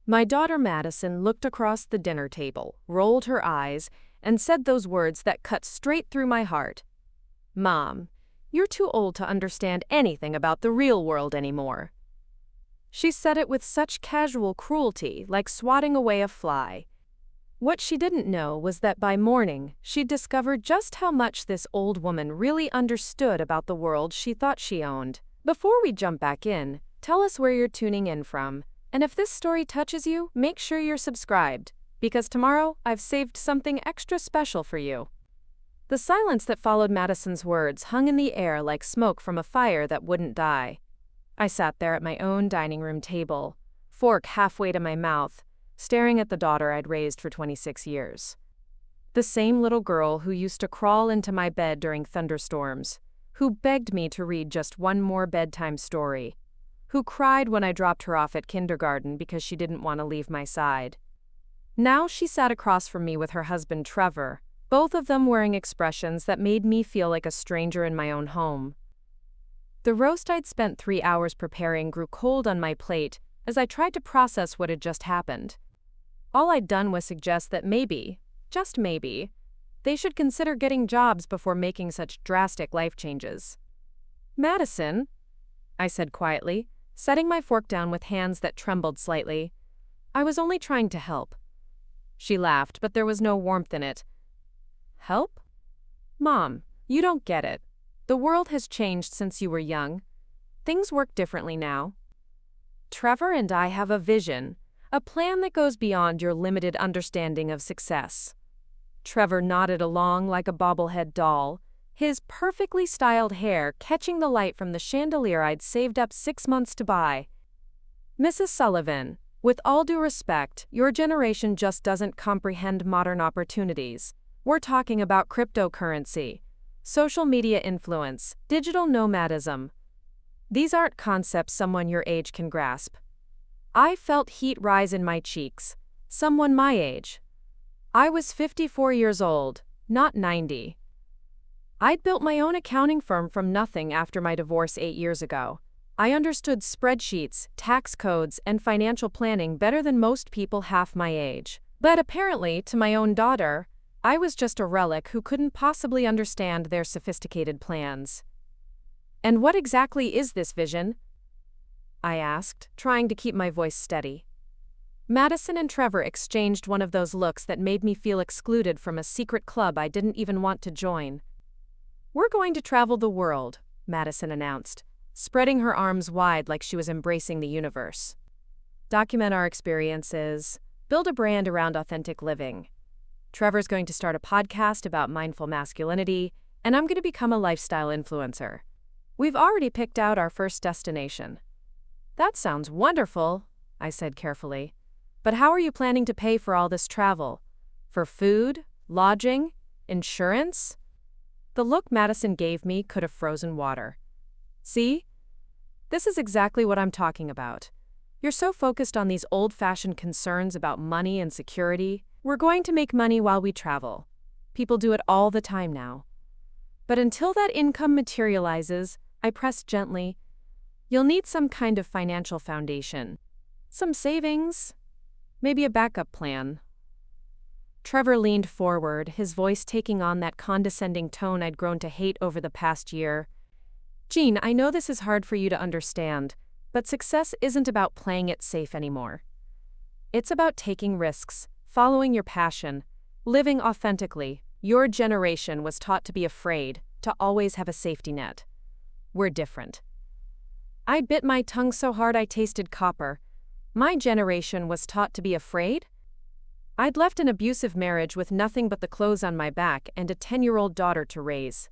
My daughter Madison looked across the dinner table, rolled her eyes, and said those words that cut straight through my heart. "Mom, you're too old to understand anything about the real world anymore." She said it with such casual cruelty, like swatting away a fly. What she didn't know was that by morning, she'd discovered just how much this old woman really understood about the world she thought she owned. Before we jump back in, tell us where you're tuning in from. And if this story touches you, make sure you're subscribed, because tomorrow I've saved something extra special for you. The silence that followed Madison's words hung in the air like smoke from a fire that wouldn't die. I sat there at my own dining room table, fork halfway to my mouth, staring at the daughter I'd raised for 26 years. The same little girl who used to crawl into my bed during thunderstorms, who begged me to read just one more bedtime story, who cried when I dropped her off at kindergarten because she didn't want to leave my side. Now she sat across from me with her husband Trevor, both of them wearing expressions that made me feel like a stranger in my own home. The roast I'd spent 3 hours preparing grew cold on my plate as I tried to process what had just happened. All I'd done was suggest that maybe, just maybe, they should consider getting jobs before making such drastic life changes. "Madison," I said quietly, setting my fork down with hands that trembled slightly. "I was only trying to help." She laughed, but there was no warmth in it. "Help? Mom, you don't get it. The world has changed since you were young. Things work differently now. Trevor and I have a vision, a plan that goes beyond your limited understanding of success." Trevor nodded along like a bobblehead doll, his perfectly styled hair catching the light from the chandelier I'd saved up 6 months to buy. "Mrs. Sullivan, with all due respect, your generation just doesn't comprehend modern opportunities. We're talking about cryptocurrency, social media influence, digital nomadism. These aren't concepts someone your age can grasp." I felt heat rise in my cheeks. Someone my age. I was 54 years old, not 90. I'd built my own accounting firm from nothing after my divorce 8 years ago. I understood spreadsheets, tax codes, and financial planning better than most people half my age. But apparently, to my own daughter, I was just a relic who couldn't possibly understand their sophisticated plans. "And what exactly is this vision?" I asked, trying to keep my voice steady. Madison and Trevor exchanged one of those looks that made me feel excluded from a secret club I didn't even want to join. "We're going to travel the world," Madison announced, spreading her arms wide like she was embracing the universe. "Document our experiences, build a brand around authentic living. Trevor's going to start a podcast about mindful masculinity, and I'm going to become a lifestyle influencer. We've already picked out our first destination." "That sounds wonderful," I said carefully. "But how are you planning to pay for all this travel? For food, lodging, insurance?" The look Madison gave me could have frozen water. "See? This is exactly what I'm talking about. You're so focused on these old-fashioned concerns about money and security. We're going to make money while we travel. People do it all the time now. But until that income materializes," I pressed gently, "you'll need some kind of financial foundation. Some savings, maybe a backup plan." Trevor leaned forward, his voice taking on that condescending tone I'd grown to hate over the past year. "Jean, I know this is hard for you to understand, but success isn't about playing it safe anymore. It's about taking risks, following your passion, living authentically. Your generation was taught to be afraid, to always have a safety net. We're different." I bit my tongue so hard I tasted copper. My generation was taught to be afraid? I'd left an abusive marriage with nothing but the clothes on my back and a 10-year-old daughter to raise.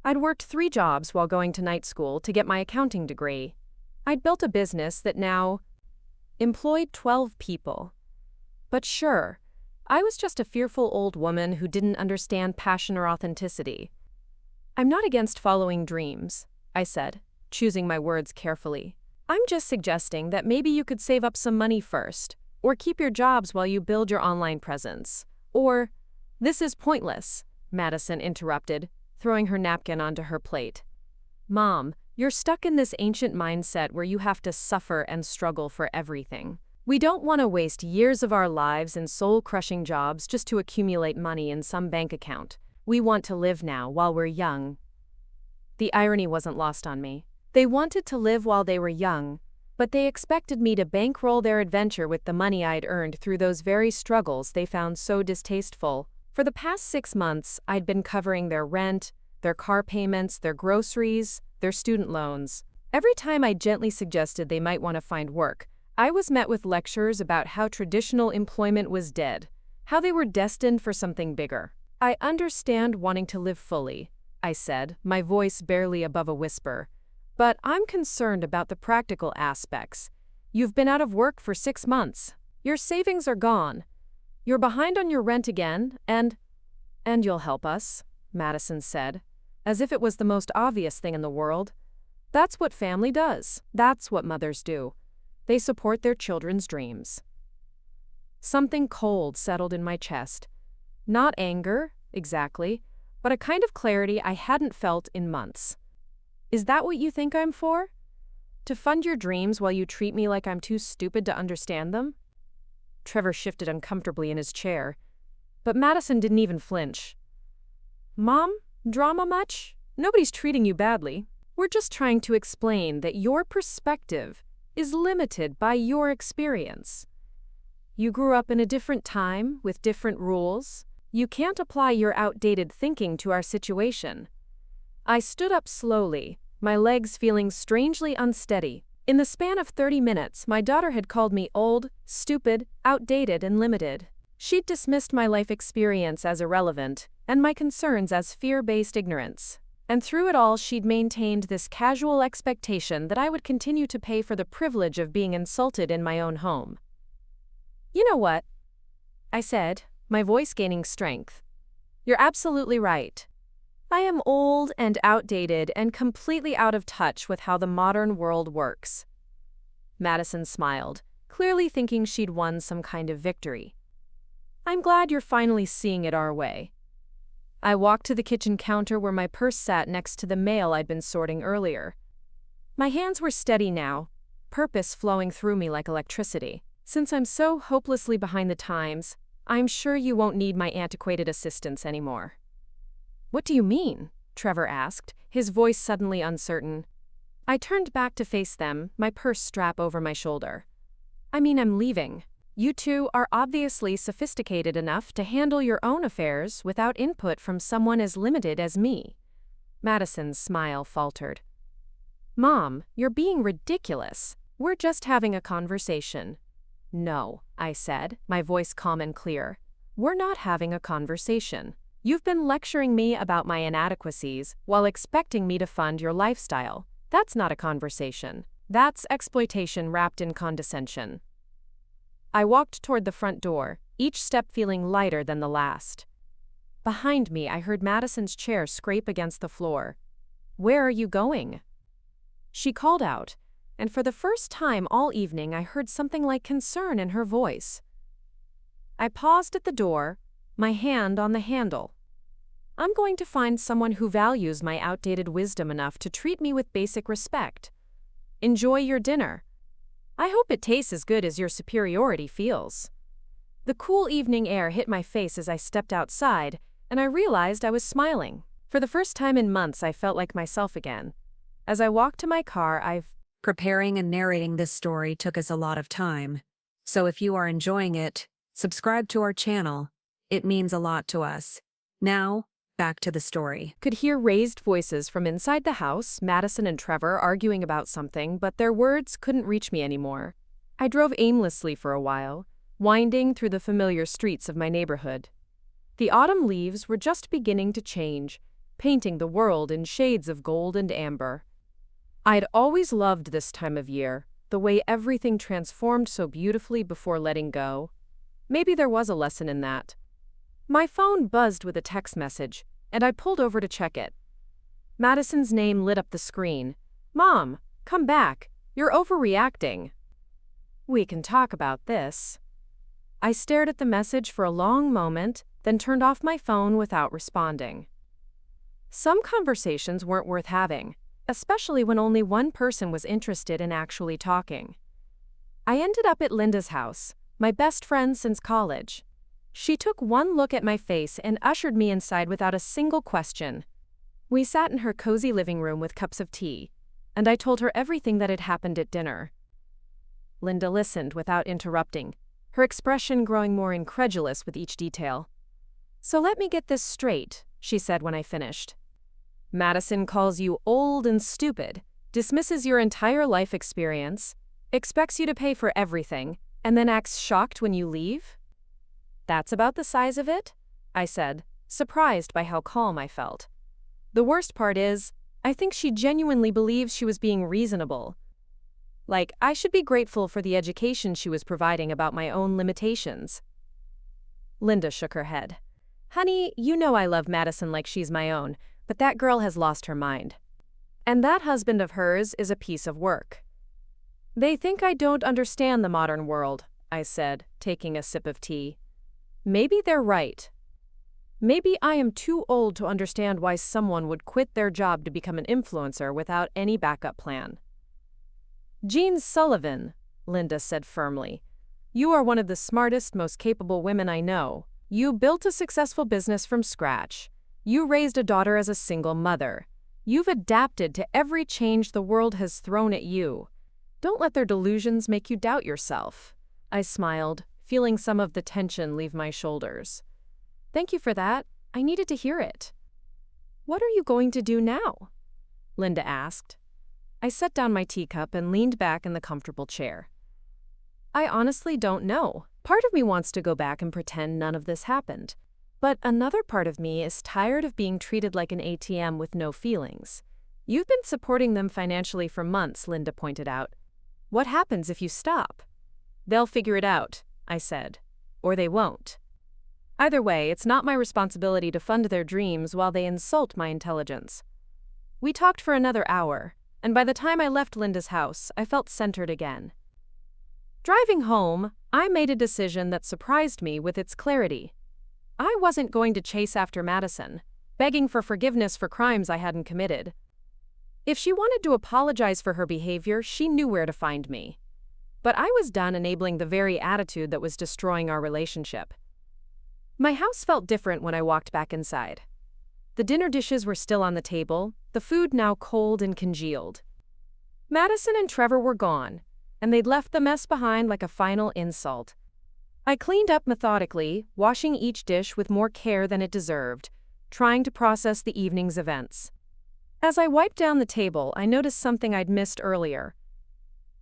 I'd worked 3 jobs while going to night school to get my accounting degree. I'd built a business that now employed 12 people. But sure, I was just a fearful old woman who didn't understand passion or authenticity. "I'm not against following dreams," I said, choosing my words carefully. "I'm just suggesting that maybe you could save up some money first, or keep your jobs while you build your online presence. Or—" "This is pointless," Madison interrupted, throwing her napkin onto her plate. "Mom, you're stuck in this ancient mindset where you have to suffer and struggle for everything. We don't want to waste years of our lives in soul-crushing jobs just to accumulate money in some bank account. We want to live now while we're young. The irony wasn't lost on me. They wanted to live while they were young, but they expected me to bankroll their adventure with the money I'd earned through those very struggles they found so distasteful. For the past 6 months, I'd been covering their rent, their car payments, their groceries, their student loans. Every time I gently suggested they might want to find work, I was met with lectures about how traditional employment was dead, how they were destined for something bigger. I understand wanting to live fully, I said, my voice barely above a whisper, but I'm concerned about the practical aspects. You've been out of work for 6 months. Your savings are gone. You're behind on your rent again, and you'll help us, Madison said, as if it was the most obvious thing in the world. That's what family does. That's what mothers do. They support their children's dreams. Something cold settled in my chest. Not anger, exactly, but a kind of clarity I hadn't felt in months. Is that what you think I'm for? To fund your dreams while you treat me like I'm too stupid to understand them? Trevor shifted uncomfortably in his chair, but Madison didn't even flinch. Mom, drama much? Nobody's treating you badly. We're just trying to explain that your perspective is limited by your experience. You grew up in a different time with different rules. You can't apply your outdated thinking to our situation. I stood up slowly, my legs feeling strangely unsteady. In the span of 30 minutes, my daughter had called me old, stupid, outdated, and limited. She'd dismissed my life experience as irrelevant, and my concerns as fear-based ignorance. And through it all, she'd maintained this casual expectation that I would continue to pay for the privilege of being insulted in my own home. You know what? I said, my voice gaining strength. You're absolutely right. I am old and outdated and completely out of touch with how the modern world works. Madison smiled, clearly thinking she'd won some kind of victory. I'm glad you're finally seeing it our way. I walked to the kitchen counter where my purse sat next to the mail I'd been sorting earlier. My hands were steady now, purpose flowing through me like electricity. Since I'm so hopelessly behind the times, I'm sure you won't need my antiquated assistance anymore. What do you mean? Trevor asked, his voice suddenly uncertain. I turned back to face them, my purse strap over my shoulder. I mean, I'm leaving. You two are obviously sophisticated enough to handle your own affairs without input from someone as limited as me. Madison's smile faltered. Mom, you're being ridiculous. We're just having a conversation. No, I said, my voice calm and clear. We're not having a conversation. You've been lecturing me about my inadequacies while expecting me to fund your lifestyle. That's not a conversation. That's exploitation wrapped in condescension. I walked toward the front door, each step feeling lighter than the last. Behind me, I heard Madison's chair scrape against the floor. Where are you going? She called out, and for the first time all evening I heard something like concern in her voice. I paused at the door, my hand on the handle. I'm going to find someone who values my outdated wisdom enough to treat me with basic respect. Enjoy your dinner. I hope it tastes as good as your superiority feels. The cool evening air hit my face as I stepped outside, and I realized I was smiling. For the first time in months, I felt like myself again. As I walked to my car, Preparing and narrating this story took us a lot of time. So if you are enjoying it, subscribe to our channel. It means a lot to us. Now, back to the story. Could hear raised voices from inside the house, Madison and Trevor arguing about something, but their words couldn't reach me anymore. I drove aimlessly for a while, winding through the familiar streets of my neighborhood. The autumn leaves were just beginning to change, painting the world in shades of gold and amber. I'd always loved this time of year, the way everything transformed so beautifully before letting go. Maybe there was a lesson in that. My phone buzzed with a text message, and I pulled over to check it. Madison's name lit up the screen. Mom, come back. You're overreacting. We can talk about this. I stared at the message for a long moment, then turned off my phone without responding. Some conversations weren't worth having, especially when only one person was interested in actually talking. I ended up at Linda's house, my best friend since college. She took one look at my face and ushered me inside without a single question. We sat in her cozy living room with cups of tea, and I told her everything that had happened at dinner. Linda listened without interrupting, her expression growing more incredulous with each detail. "So let me get this straight," she said when I finished. "Madison calls you old and stupid, dismisses your entire life experience, expects you to pay for everything, and then acts shocked when you leave?" "That's about the size of it," I said, surprised by how calm I felt. The worst part is, I think she genuinely believes she was being reasonable. Like, I should be grateful for the education she was providing about my own limitations. Linda shook her head. "Honey, you know I love Madison like she's my own, but that girl has lost her mind. And that husband of hers is a piece of work." "They think I don't understand the modern world," I said, taking a sip of tea. "Maybe they're right. Maybe I am too old to understand why someone would quit their job to become an influencer without any backup plan." "Jean Sullivan," Linda said firmly, "you are one of the smartest, most capable women I know. You built a successful business from scratch. You raised a daughter as a single mother. You've adapted to every change the world has thrown at you. Don't let their delusions make you doubt yourself." I smiled, feeling some of the tension leave my shoulders. "Thank you for that. I needed to hear it." "What are you going to do now?" Linda asked. I set down my teacup and leaned back in the comfortable chair. "I honestly don't know. Part of me wants to go back and pretend none of this happened. But another part of me is tired of being treated like an ATM with no feelings. You've been supporting them financially for months," Linda pointed out. "What happens if you stop?" "They'll figure it out," I said. "Or they won't. Either way, it's not my responsibility to fund their dreams while they insult my intelligence." We talked for another hour, and by the time I left Linda's house, I felt centered again. Driving home, I made a decision that surprised me with its clarity. I wasn't going to chase after Madison, begging for forgiveness for crimes I hadn't committed. If she wanted to apologize for her behavior, she knew where to find me. But I was done enabling the very attitude that was destroying our relationship. My house felt different when I walked back inside. The dinner dishes were still on the table, the food now cold and congealed. Madison and Trevor were gone, and they'd left the mess behind like a final insult. I cleaned up methodically, washing each dish with more care than it deserved, trying to process the evening's events. As I wiped down the table, I noticed something I'd missed earlier.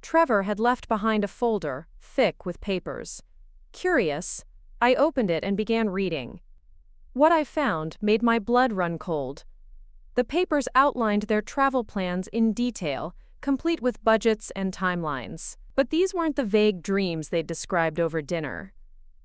Trevor had left behind a folder, thick with papers. Curious, I opened it and began reading. What I found made my blood run cold. The papers outlined their travel plans in detail, complete with budgets and timelines. But these weren't the vague dreams they'd described over dinner.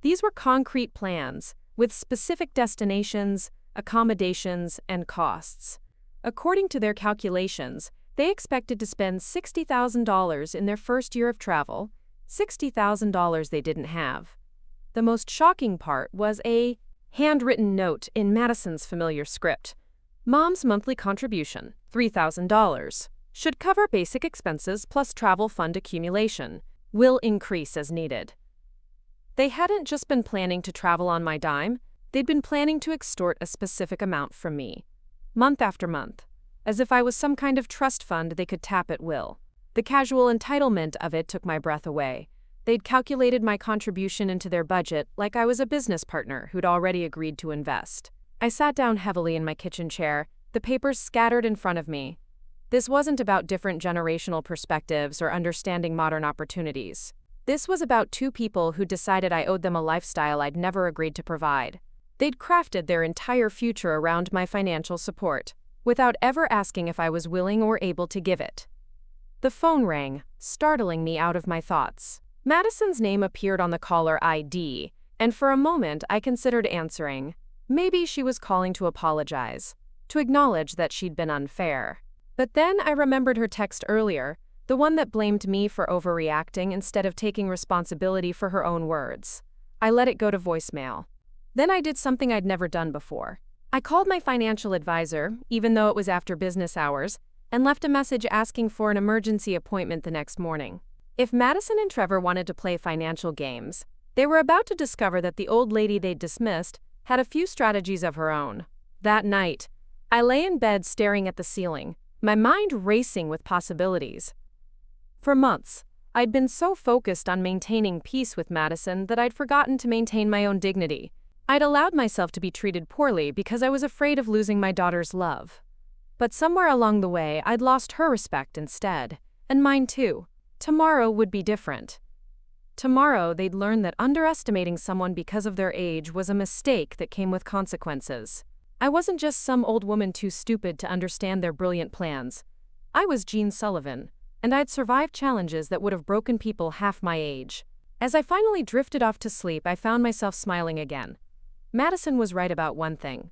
These were concrete plans, with specific destinations, accommodations, and costs. According to their calculations, they expected to spend $60,000 in their first year of travel, $60,000 they didn't have. The most shocking part was a handwritten note in Madison's familiar script. "Mom's monthly contribution, $3,000, should cover basic expenses plus travel fund accumulation. Will increase as needed." They hadn't just been planning to travel on my dime, they'd been planning to extort a specific amount from me, month after month, as if I was some kind of trust fund they could tap at will. The casual entitlement of it took my breath away. They'd calculated my contribution into their budget like I was a business partner who'd already agreed to invest. I sat down heavily in my kitchen chair, the papers scattered in front of me. This wasn't about different generational perspectives or understanding modern opportunities. This was about two people who decided I owed them a lifestyle I'd never agreed to provide. They'd crafted their entire future around my financial support, without ever asking if I was willing or able to give it. The phone rang, startling me out of my thoughts. Madison's name appeared on the caller ID, and for a moment I considered answering. Maybe she was calling to apologize, to acknowledge that she'd been unfair. But then I remembered her text earlier, the one that blamed me for overreacting instead of taking responsibility for her own words. I let it go to voicemail. Then I did something I'd never done before. I called my financial advisor, even though it was after business hours, and left a message asking for an emergency appointment the next morning. If Madison and Trevor wanted to play financial games, they were about to discover that the old lady they'd dismissed had a few strategies of her own. That night, I lay in bed staring at the ceiling, my mind racing with possibilities. For months, I'd been so focused on maintaining peace with Madison that I'd forgotten to maintain my own dignity. I'd allowed myself to be treated poorly because I was afraid of losing my daughter's love. But somewhere along the way, I'd lost her respect instead, and mine too. Tomorrow would be different. Tomorrow, they'd learn that underestimating someone because of their age was a mistake that came with consequences. I wasn't just some old woman too stupid to understand their brilliant plans. I was Jean Sullivan, and I'd survived challenges that would have broken people half my age. As I finally drifted off to sleep, I found myself smiling again. Madison was right about one thing.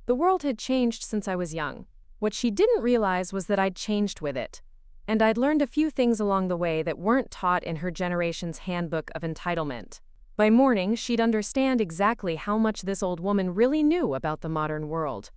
The world had changed since I was young. What she didn't realize was that I'd changed with it. And I'd learned a few things along the way that weren't taught in her generation's handbook of entitlement. By morning, she'd understand exactly how much this old woman really knew about the modern world.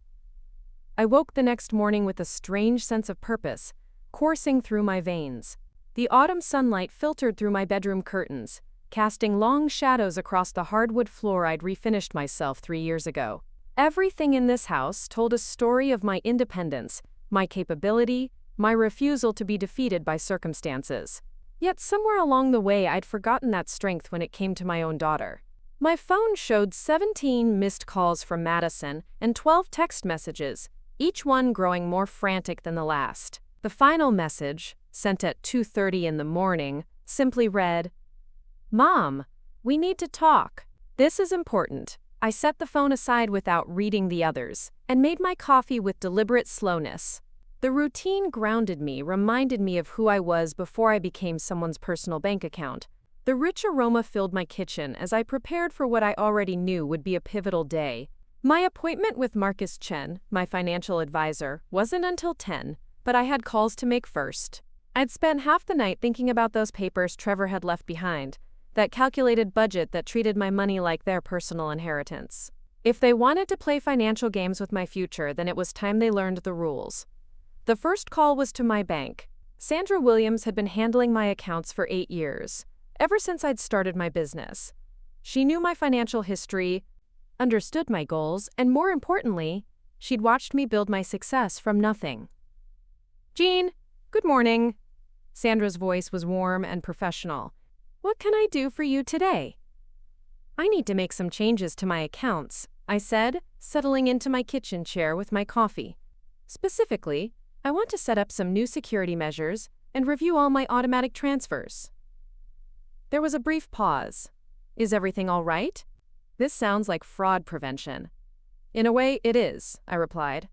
I woke the next morning with a strange sense of purpose coursing through my veins. The autumn sunlight filtered through my bedroom curtains, casting long shadows across the hardwood floor I'd refinished myself 3 years ago. Everything in this house told a story of my independence, my capability, my refusal to be defeated by circumstances. Yet somewhere along the way I'd forgotten that strength when it came to my own daughter. My phone showed 17 missed calls from Madison and 12 text messages, each one growing more frantic than the last. The final message, sent at 2:30 in the morning, simply read, "Mom, we need to talk. This is important." I set the phone aside without reading the others, and made my coffee with deliberate slowness. The routine grounded me, reminded me of who I was before I became someone's personal bank account. The rich aroma filled my kitchen as I prepared for what I already knew would be a pivotal day. My appointment with Marcus Chen, my financial advisor, wasn't until 10, but I had calls to make first. I'd spent half the night thinking about those papers Trevor had left behind, that calculated budget that treated my money like their personal inheritance. If they wanted to play financial games with my future, then it was time they learned the rules. The first call was to my bank. Sandra Williams had been handling my accounts for 8 years, ever since I'd started my business. She knew my financial history, understood my goals, and more importantly, she'd watched me build my success from nothing. "Jean, good morning." Sandra's voice was warm and professional. "What can I do for you today?" "I need to make some changes to my accounts," I said, settling into my kitchen chair with my coffee. "Specifically, I want to set up some new security measures and review all my automatic transfers." There was a brief pause. "Is everything all right?" "This sounds like fraud prevention." "In a way, it is," I replied.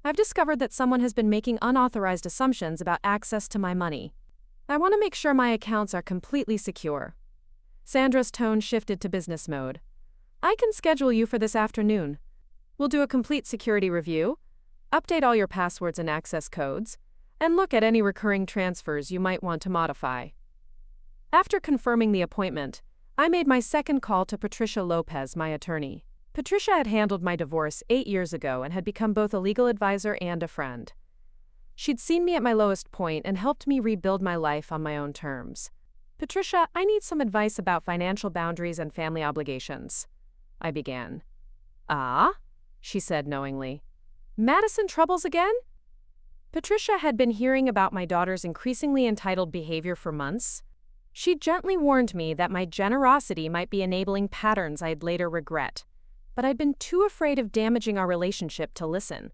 "I've discovered that someone has been making unauthorized assumptions about access to my money. I want to make sure my accounts are completely secure." Sandra's tone shifted to business mode. "I can schedule you for this afternoon. We'll do a complete security review, update all your passwords and access codes, and look at any recurring transfers you might want to modify." After confirming the appointment, I made my second call to Patricia Lopez, my attorney. Patricia had handled my divorce 8 years ago and had become both a legal advisor and a friend. She'd seen me at my lowest point and helped me rebuild my life on my own terms. "Patricia, I need some advice about financial boundaries and family obligations," I began. "Ah?" she said knowingly. "Madison troubles again?" Patricia had been hearing about my daughter's increasingly entitled behavior for months. She gently warned me that my generosity might be enabling patterns I'd later regret, but I'd been too afraid of damaging our relationship to listen.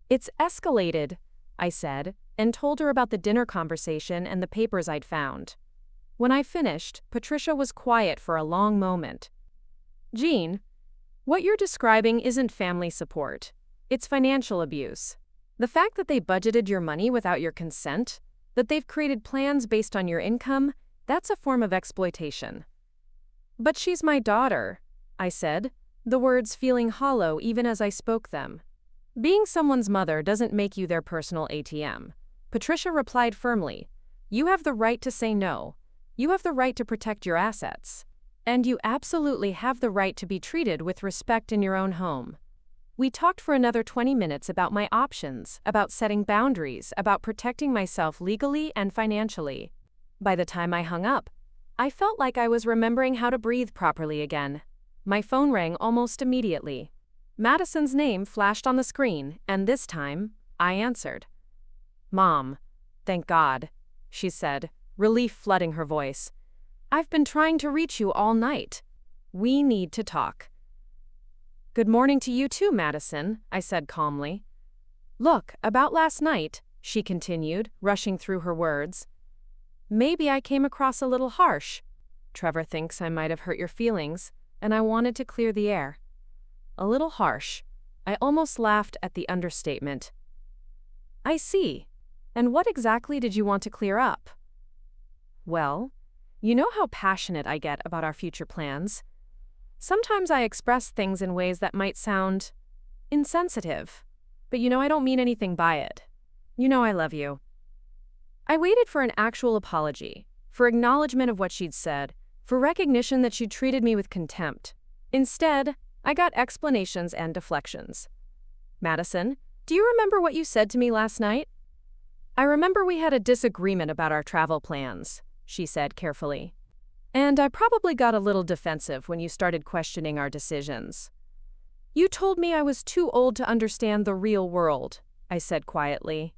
"It's escalated," I said, and told her about the dinner conversation and the papers I'd found. When I finished, Patricia was quiet for a long moment. "Jean, what you're describing isn't family support. It's financial abuse. The fact that they budgeted your money without your consent, that they've created plans based on your income, that's a form of exploitation." "But she's my daughter," I said, the words feeling hollow even as I spoke them. "Being someone's mother doesn't make you their personal ATM." Patricia replied firmly, "You have the right to say no. You have the right to protect your assets. And you absolutely have the right to be treated with respect in your own home." We talked for another 20 minutes about my options, about setting boundaries, about protecting myself legally and financially. By the time I hung up, I felt like I was remembering how to breathe properly again. My phone rang almost immediately. Madison's name flashed on the screen, and this time, I answered. "Mom, thank God," she said, relief flooding her voice. "I've been trying to reach you all night. We need to talk." "Good morning to you too, Madison," I said calmly. "Look, about last night," she continued, rushing through her words. "Maybe I came across a little harsh. Trevor thinks I might have hurt your feelings, and I wanted to clear the air." A little harsh. I almost laughed at the understatement. "I see. And what exactly did you want to clear up?" "Well, you know how passionate I get about our future plans. Sometimes I express things in ways that might sound insensitive, but I don't mean anything by it. I love you." I waited for an actual apology, for acknowledgement of what she'd said, for recognition that she'd treated me with contempt. Instead, I got explanations and deflections. "Madison, do you remember what you said to me last night?" "I remember we had a disagreement about our travel plans," she said carefully. "And I probably got a little defensive when you started questioning our decisions." "You told me I was too old to understand the real world," I said quietly.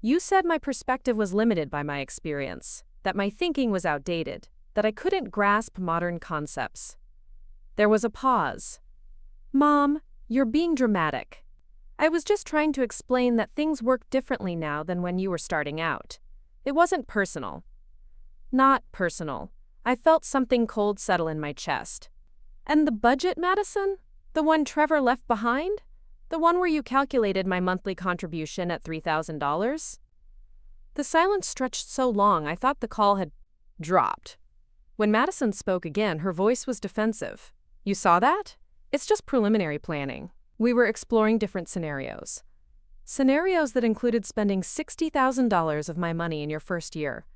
"You said my perspective was limited by my experience, that my thinking was outdated, that I couldn't grasp modern concepts." There was a pause. "Mom, you're being dramatic. I was just trying to explain that things work differently now than when you were starting out. It wasn't personal." "Not personal." I felt something cold settle in my chest. "And the budget, Madison? The one Trevor left behind? The one where you calculated my monthly contribution at $3,000? The silence stretched so long I thought the call had dropped. When Madison spoke again, her voice was defensive. "You saw that? It's just preliminary planning. We were exploring different scenarios. Scenarios that included spending $60,000 of my money in your first year."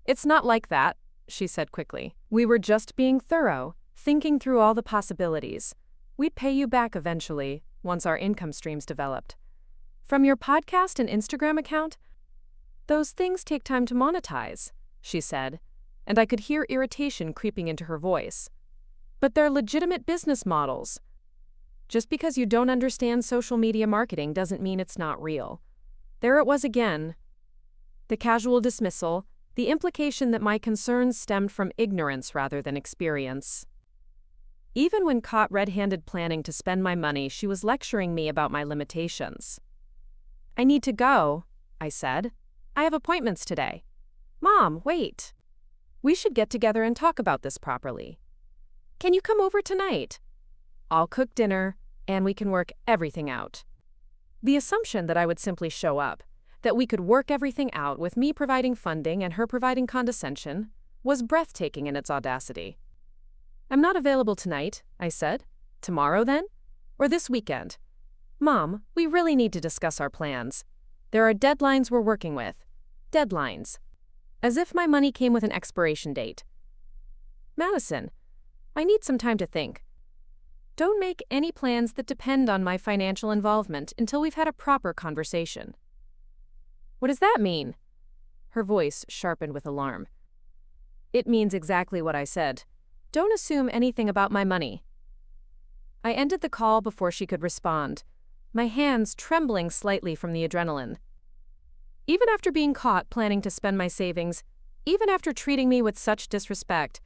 "It's not like that," she said quickly. "We were just being thorough, thinking through all the possibilities. We'd pay you back eventually, once our income streams developed. From your podcast and Instagram account, those things take time to monetize," she said, and I could hear irritation creeping into her voice. "But they're legitimate business models. Just because you don't understand social media marketing doesn't mean it's not real." There it was again. The casual dismissal, the implication that my concerns stemmed from ignorance rather than experience. Even when caught red-handed planning to spend my money, she was lecturing me about my limitations. "I need to go," I said. "I have appointments today." "Mom, wait. We should get together and talk about this properly. Can you come over tonight? I'll cook dinner, and we can work everything out." The assumption that I would simply show up, that we could work everything out with me providing funding and her providing condescension, was breathtaking in its audacity. "I'm not available tonight," I said. "Tomorrow then? Or this weekend? Mom, we really need to discuss our plans. There are deadlines we're working with." Deadlines. As if my money came with an expiration date. "Madison, I need some time to think. Don't make any plans that depend on my financial involvement until we've had a proper conversation." "What does that mean?" Her voice sharpened with alarm. "It means exactly what I said. Don't assume anything about my money." I ended the call before she could respond, my hands trembling slightly from the adrenaline. Even after being caught planning to spend my savings, even after treating me with such disrespect,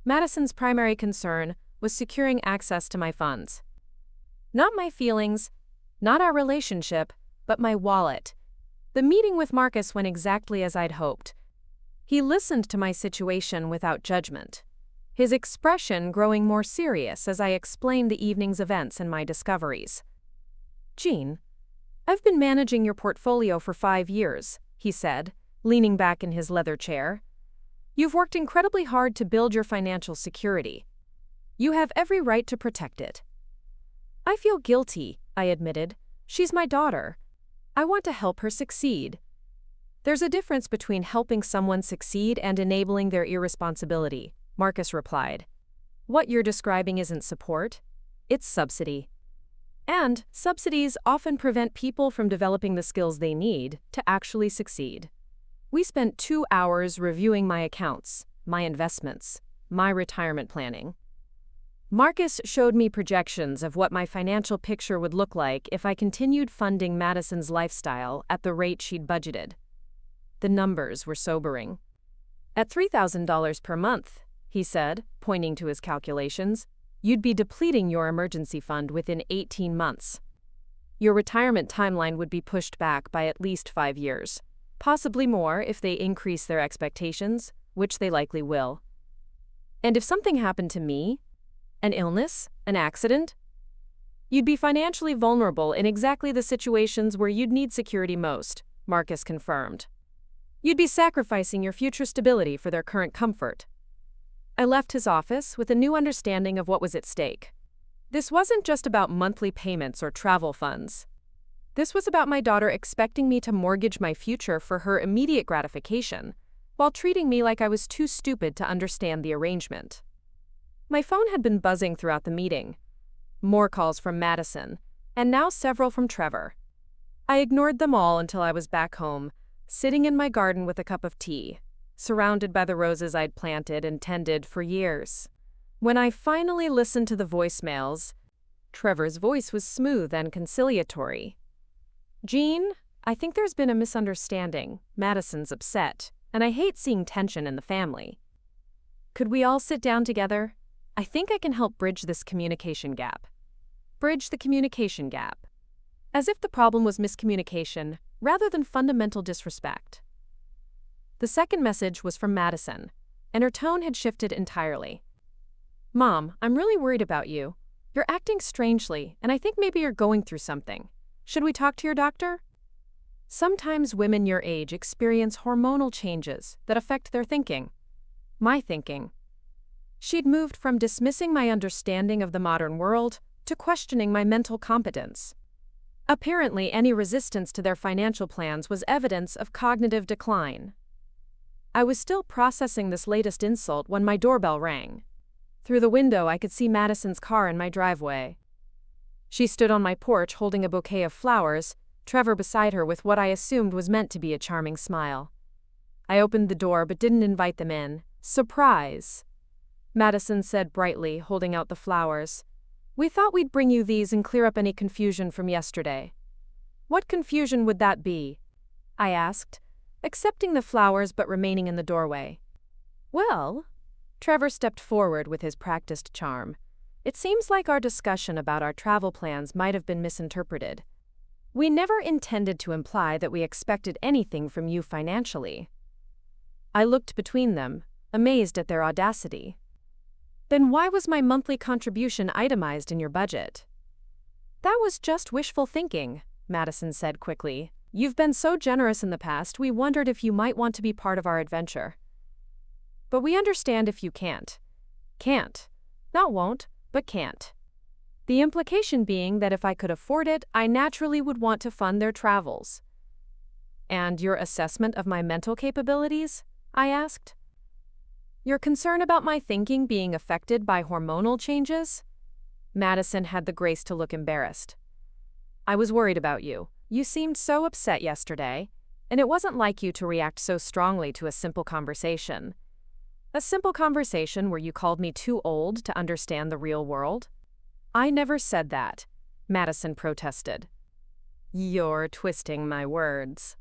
Madison's primary concern was securing access to my funds. Not my feelings, not our relationship, but my wallet. The meeting with Marcus went exactly as I'd hoped. He listened to my situation without judgment, his expression growing more serious as I explained the evening's events and my discoveries. "Jean, I've been managing your portfolio for 5 years," he said, leaning back in his leather chair. "You've worked incredibly hard to build your financial security. You have every right to protect it." "I feel guilty," I admitted. "She's my daughter. I want to help her succeed." "There's a difference between helping someone succeed and enabling their irresponsibility," Marcus replied. "What you're describing isn't support, it's subsidy. And subsidies often prevent people from developing the skills they need to actually succeed." We spent 2 hours reviewing my accounts, my investments, my retirement planning. Marcus showed me projections of what my financial picture would look like if I continued funding Madison's lifestyle at the rate she'd budgeted. The numbers were sobering. At $3,000 per month, he said, pointing to his calculations, you'd be depleting your emergency fund within 18 months. Your retirement timeline would be pushed back by at least 5 years, possibly more if they increase their expectations, which they likely will. And if something happened to me, an illness, an accident, you'd be financially vulnerable in exactly the situations where you'd need security most, Marcus confirmed. You'd be sacrificing your future stability for their current comfort. I left his office with a new understanding of what was at stake. This wasn't just about monthly payments or travel funds. This was about my daughter expecting me to mortgage my future for her immediate gratification, while treating me like I was too stupid to understand the arrangement. My phone had been buzzing throughout the meeting. More calls from Madison, and now several from Trevor. I ignored them all until I was back home, sitting in my garden with a cup of tea, surrounded by the roses I'd planted and tended for years. When I finally listened to the voicemails, Trevor's voice was smooth and conciliatory. Jean, I think there's been a misunderstanding. Madison's upset, and I hate seeing tension in the family. Could we all sit down together? I think I can help bridge this communication gap. Bridge the communication gap. As if the problem was miscommunication, rather than fundamental disrespect. The second message was from Madison, and her tone had shifted entirely. Mom, I'm really worried about you. You're acting strangely, and I think maybe you're going through something. Should we talk to your doctor? Sometimes women your age experience hormonal changes that affect their thinking. My thinking. She'd moved from dismissing my understanding of the modern world to questioning my mental competence. Apparently, any resistance to their financial plans was evidence of cognitive decline. I was still processing this latest insult when my doorbell rang. Through the window, I could see Madison's car in my driveway. She stood on my porch holding a bouquet of flowers, Trevor beside her with what I assumed was meant to be a charming smile. I opened the door but didn't invite them in. Surprise! Madison said brightly, holding out the flowers. We thought we'd bring you these and clear up any confusion from yesterday. What confusion would that be? I asked, accepting the flowers but remaining in the doorway. Well, Trevor stepped forward with his practiced charm. It seems like our discussion about our travel plans might have been misinterpreted. We never intended to imply that we expected anything from you financially. I looked between them, amazed at their audacity. Then why was my monthly contribution itemized in your budget? That was just wishful thinking, Madison said quickly. You've been so generous in the past, we wondered if you might want to be part of our adventure. But we understand if you can't. Can't. Not won't, but can't. The implication being that if I could afford it, I naturally would want to fund their travels. And your assessment of my mental capabilities? I asked. Your concern about my thinking being affected by hormonal changes? Madison had the grace to look embarrassed. I was worried about you. You seemed so upset yesterday, and it wasn't like you to react so strongly to a simple conversation. A simple conversation where you called me too old to understand the real world? I never said that, Madison protested. You're twisting my words.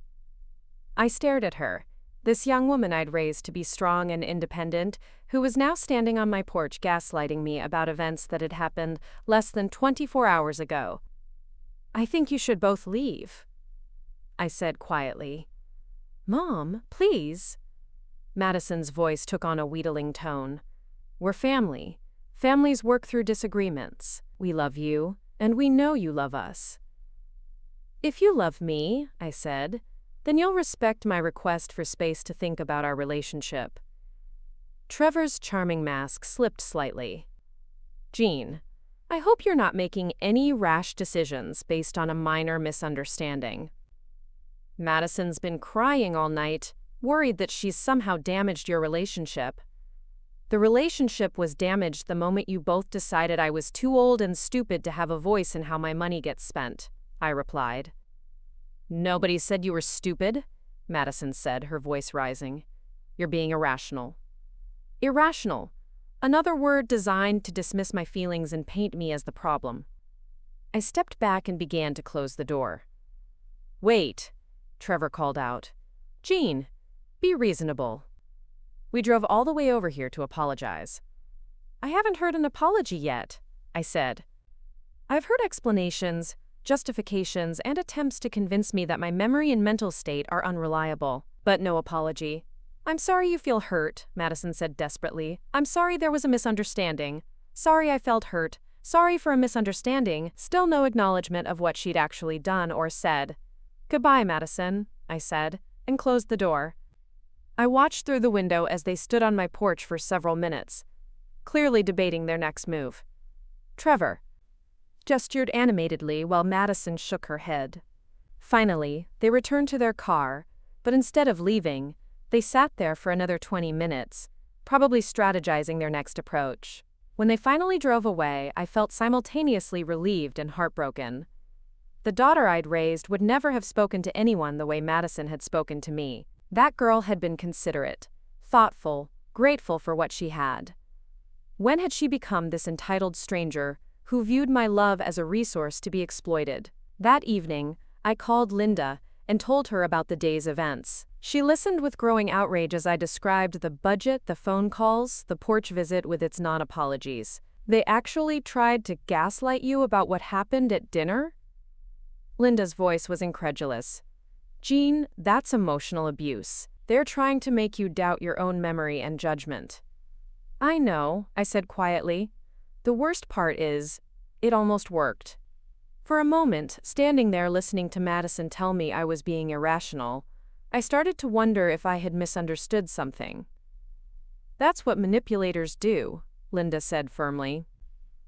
I stared at her. This young woman I'd raised to be strong and independent, who was now standing on my porch gaslighting me about events that had happened less than 24 hours ago. I think you should both leave, I said quietly. Mom, please. Madison's voice took on a wheedling tone. We're family. Families work through disagreements. We love you, and we know you love us. If you love me, I said, then you'll respect my request for space to think about our relationship. Trevor's charming mask slipped slightly. Jean, I hope you're not making any rash decisions based on a minor misunderstanding. Madison's been crying all night, worried that she's somehow damaged your relationship. The relationship was damaged the moment you both decided I was too old and stupid to have a voice in how my money gets spent, I replied. Nobody said you were stupid, Madison said, her voice rising. "You're being irrational." Irrational. Another word designed to dismiss my feelings and paint me as the problem. I stepped back and began to close the door. "Wait," Trevor called out. "Jean, be reasonable." We drove all the way over here to apologize. "I haven't heard an apology yet," I said. "I've heard explanations, justifications, and attempts to convince me that my memory and mental state are unreliable, but no apology." "I'm sorry you feel hurt," Madison said desperately. "I'm sorry there was a misunderstanding. Sorry I felt hurt. Sorry for a misunderstanding." Still no acknowledgement of what she'd actually done or said. "Goodbye, Madison," I said, and closed the door. I watched through the window as they stood on my porch for several minutes, clearly debating their next move. Trevor gestured animatedly while Madison shook her head. Finally, they returned to their car, but instead of leaving, they sat there for another 20 minutes, probably strategizing their next approach. When they finally drove away, I felt simultaneously relieved and heartbroken. The daughter I'd raised would never have spoken to anyone the way Madison had spoken to me. That girl had been considerate, thoughtful, grateful for what she had. When had she become this entitled stranger who viewed my love as a resource to be exploited? That evening, I called Linda and told her about the day's events. She listened with growing outrage as I described the budget, the phone calls, the porch visit with its non-apologies. "They actually tried to gaslight you about what happened at dinner?" Linda's voice was incredulous. "Jean, that's emotional abuse. They're trying to make you doubt your own memory and judgment." "I know," I said quietly. "The worst part is, it almost worked." For a moment, standing there listening to Madison tell me I was being irrational, I started to wonder if I had misunderstood something. "That's what manipulators do," Linda said firmly.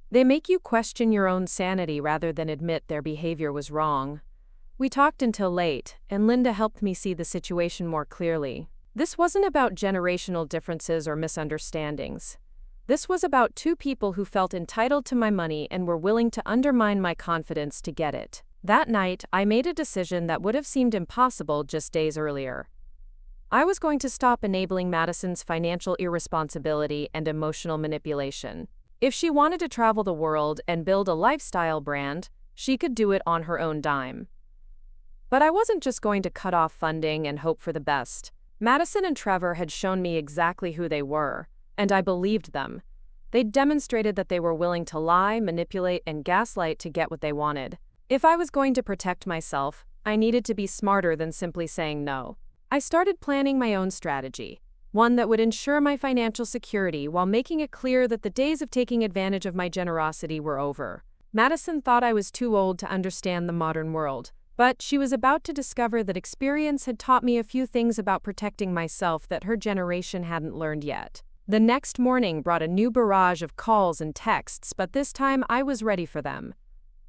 "They make you question your own sanity rather than admit their behavior was wrong." We talked until late, and Linda helped me see the situation more clearly. This wasn't about generational differences or misunderstandings. This was about two people who felt entitled to my money and were willing to undermine my confidence to get it. That night, I made a decision that would have seemed impossible just days earlier. I was going to stop enabling Madison's financial irresponsibility and emotional manipulation. If she wanted to travel the world and build a lifestyle brand, she could do it on her own dime. But I wasn't just going to cut off funding and hope for the best. Madison and Trevor had shown me exactly who they were, and I believed them. They'd demonstrated that they were willing to lie, manipulate, and gaslight to get what they wanted. If I was going to protect myself, I needed to be smarter than simply saying no. I started planning my own strategy, one that would ensure my financial security while making it clear that the days of taking advantage of my generosity were over. Madison thought I was too old to understand the modern world, but she was about to discover that experience had taught me a few things about protecting myself that her generation hadn't learned yet. The next morning brought a new barrage of calls and texts, but this time I was ready for them.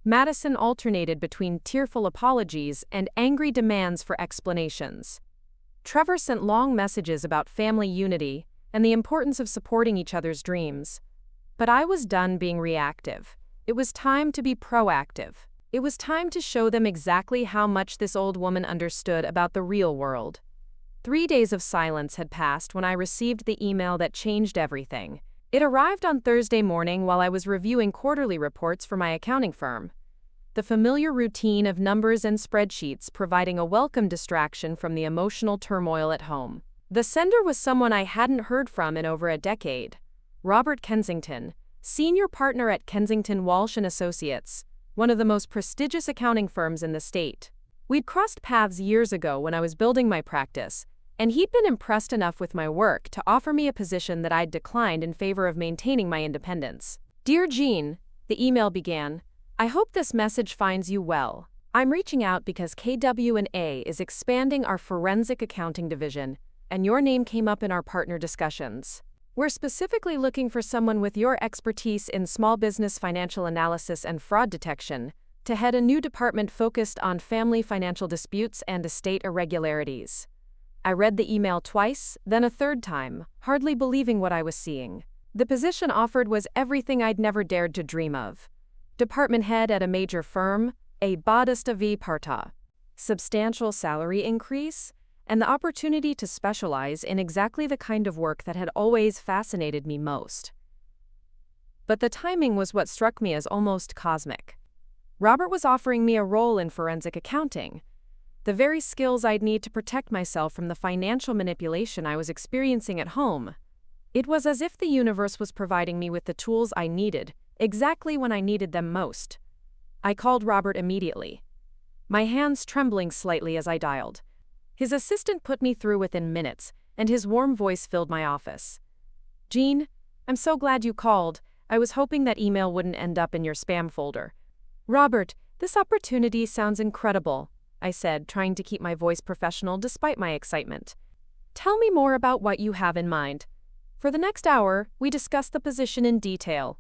Madison alternated between tearful apologies and angry demands for explanations. Trevor sent long messages about family unity and the importance of supporting each other's dreams. But I was done being reactive. It was time to be proactive. It was time to show them exactly how much this old woman understood about the real world. 3 days of silence had passed when I received the email that changed everything. It arrived on Thursday morning while I was reviewing quarterly reports for my accounting firm. The familiar routine of numbers and spreadsheets providing a welcome distraction from the emotional turmoil at home. The sender was someone I hadn't heard from in over a decade. Robert Kensington, senior partner at Kensington Walsh & Associates, one of the most prestigious accounting firms in the state. We'd crossed paths years ago when I was building my practice, and he'd been impressed enough with my work to offer me a position that I'd declined in favor of maintaining my independence. "Dear Jean," the email began, "I hope this message finds you well. I'm reaching out because KW&A is expanding our forensic accounting division, and your name came up in our partner discussions. We're specifically looking for someone with your expertise in small business financial analysis and fraud detection to head a new department focused on family financial disputes and estate irregularities." I read the email twice, then a third time, hardly believing what I was seeing. The position offered was everything I'd never dared to dream of. Department head at a major firm, a Badista V Parta. Substantial salary increase, and the opportunity to specialize in exactly the kind of work that had always fascinated me most. But the timing was what struck me as almost cosmic. Robert was offering me a role in forensic accounting, the very skills I'd need to protect myself from the financial manipulation I was experiencing at home. It was as if the universe was providing me with the tools I needed, exactly when I needed them most. I called Robert immediately, my hands trembling slightly as I dialed. His assistant put me through within minutes, and his warm voice filled my office. "Jean, I'm so glad you called. I was hoping that email wouldn't end up in your spam folder." "Robert, this opportunity sounds incredible," I said, trying to keep my voice professional despite my excitement. "Tell me more about what you have in mind." For the next hour, we discussed the position in detail.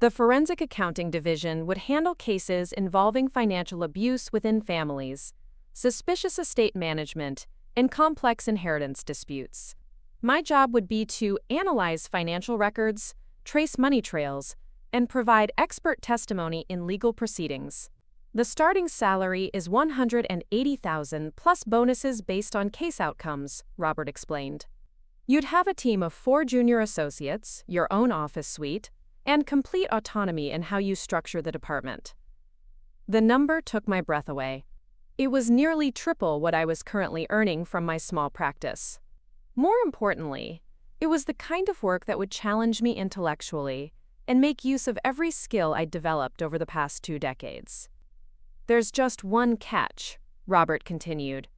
The Forensic Accounting Division would handle cases involving financial abuse within families, suspicious estate management, and complex inheritance disputes. My job would be to analyze financial records, trace money trails, and provide expert testimony in legal proceedings. The starting salary is $180,000 plus bonuses based on case outcomes, Robert explained. You'd have a team of 4 junior associates, your own office suite, and complete autonomy in how you structure the department. The number took my breath away. It was nearly triple what I was currently earning from my small practice. More importantly, it was the kind of work that would challenge me intellectually and make use of every skill I'd developed over the past 2 decades. "There's just one catch," Robert continued.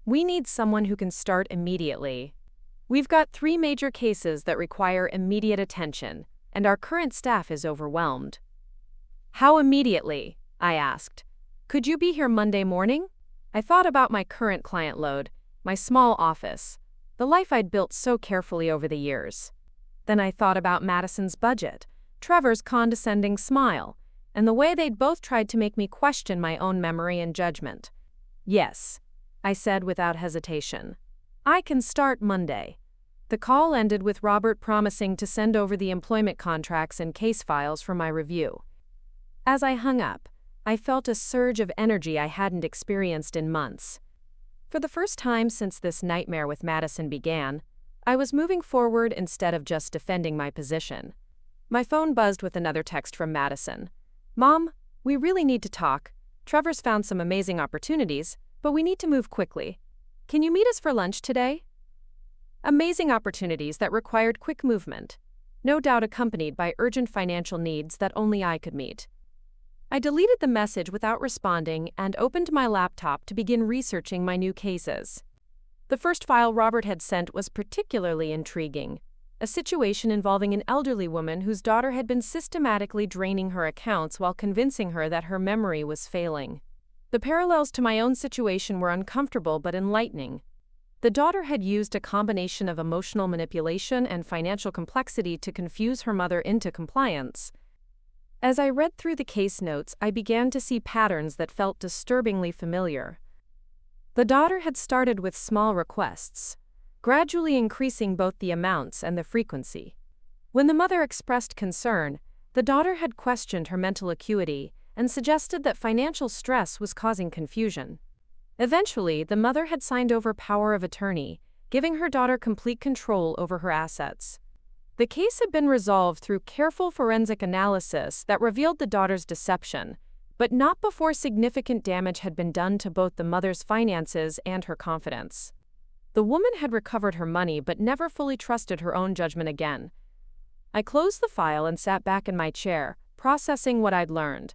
"We need someone who can start immediately. We've got 3 major cases that require immediate attention, and our current staff is overwhelmed." "How immediately?" I asked. "Could you be here Monday morning?" I thought about my current client load, my small office, the life I'd built so carefully over the years. Then I thought about Madison's budget, Trevor's condescending smile, and the way they'd both tried to make me question my own memory and judgment. "Yes," I said without hesitation. "I can start Monday." The call ended with Robert promising to send over the employment contracts and case files for my review. As I hung up, I felt a surge of energy I hadn't experienced in months. For the first time since this nightmare with Madison began, I was moving forward instead of just defending my position. My phone buzzed with another text from Madison. "Mom, we really need to talk. Trevor's found some amazing opportunities, but we need to move quickly. Can you meet us for lunch today?" Amazing opportunities that required quick movement, no doubt accompanied by urgent financial needs that only I could meet. I deleted the message without responding and opened my laptop to begin researching my new cases. The first file Robert had sent was particularly intriguing, a situation involving an elderly woman whose daughter had been systematically draining her accounts while convincing her that her memory was failing. The parallels to my own situation were uncomfortable but enlightening. The daughter had used a combination of emotional manipulation and financial complexity to confuse her mother into compliance. As I read through the case notes, I began to see patterns that felt disturbingly familiar. The daughter had started with small requests, gradually increasing both the amounts and the frequency. When the mother expressed concern, the daughter had questioned her mental acuity and suggested that financial stress was causing confusion. Eventually, the mother had signed over power of attorney, giving her daughter complete control over her assets. The case had been resolved through careful forensic analysis that revealed the daughter's deception, but not before significant damage had been done to both the mother's finances and her confidence. The woman had recovered her money but never fully trusted her own judgment again. I closed the file and sat back in my chair, processing what I'd learned.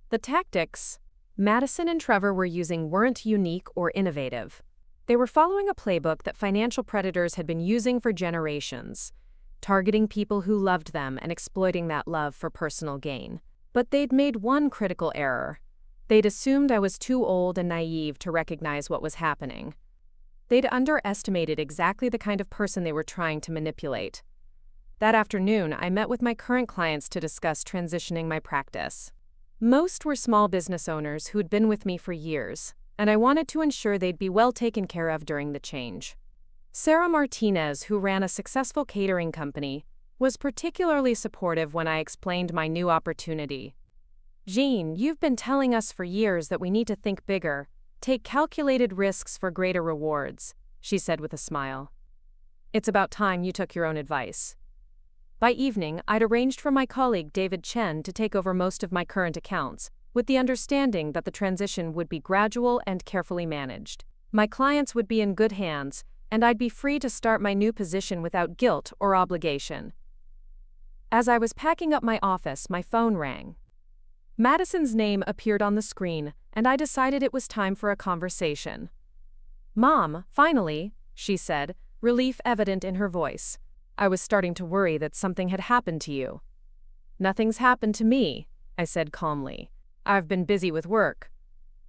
The tactics Madison and Trevor were using weren't unique or innovative. They were following a playbook that financial predators had been using for generations, targeting people who loved them and exploiting that love for personal gain. But they'd made one critical error. They'd assumed I was too old and naive to recognize what was happening. They'd underestimated exactly the kind of person they were trying to manipulate. That afternoon, I met with my current clients to discuss transitioning my practice. Most were small business owners who'd been with me for years, and I wanted to ensure they'd be well taken care of during the change. Sarah Martinez, who ran a successful catering company, was particularly supportive when I explained my new opportunity. "Jean, you've been telling us for years that we need to think bigger. Take calculated risks for greater rewards, she said with a smile. It's about time you took your own advice. By evening, I'd arranged for my colleague David Chen to take over most of my current accounts, with the understanding that the transition would be gradual and carefully managed. My clients would be in good hands, and I'd be free to start my new position without guilt or obligation. As I was packing up my office, my phone rang. Madison's name appeared on the screen, and I decided it was time for a conversation. "Mom, finally," she said, relief evident in her voice. "I was starting to worry that something had happened to you." "Nothing's happened to me," I said calmly. "I've been busy with work."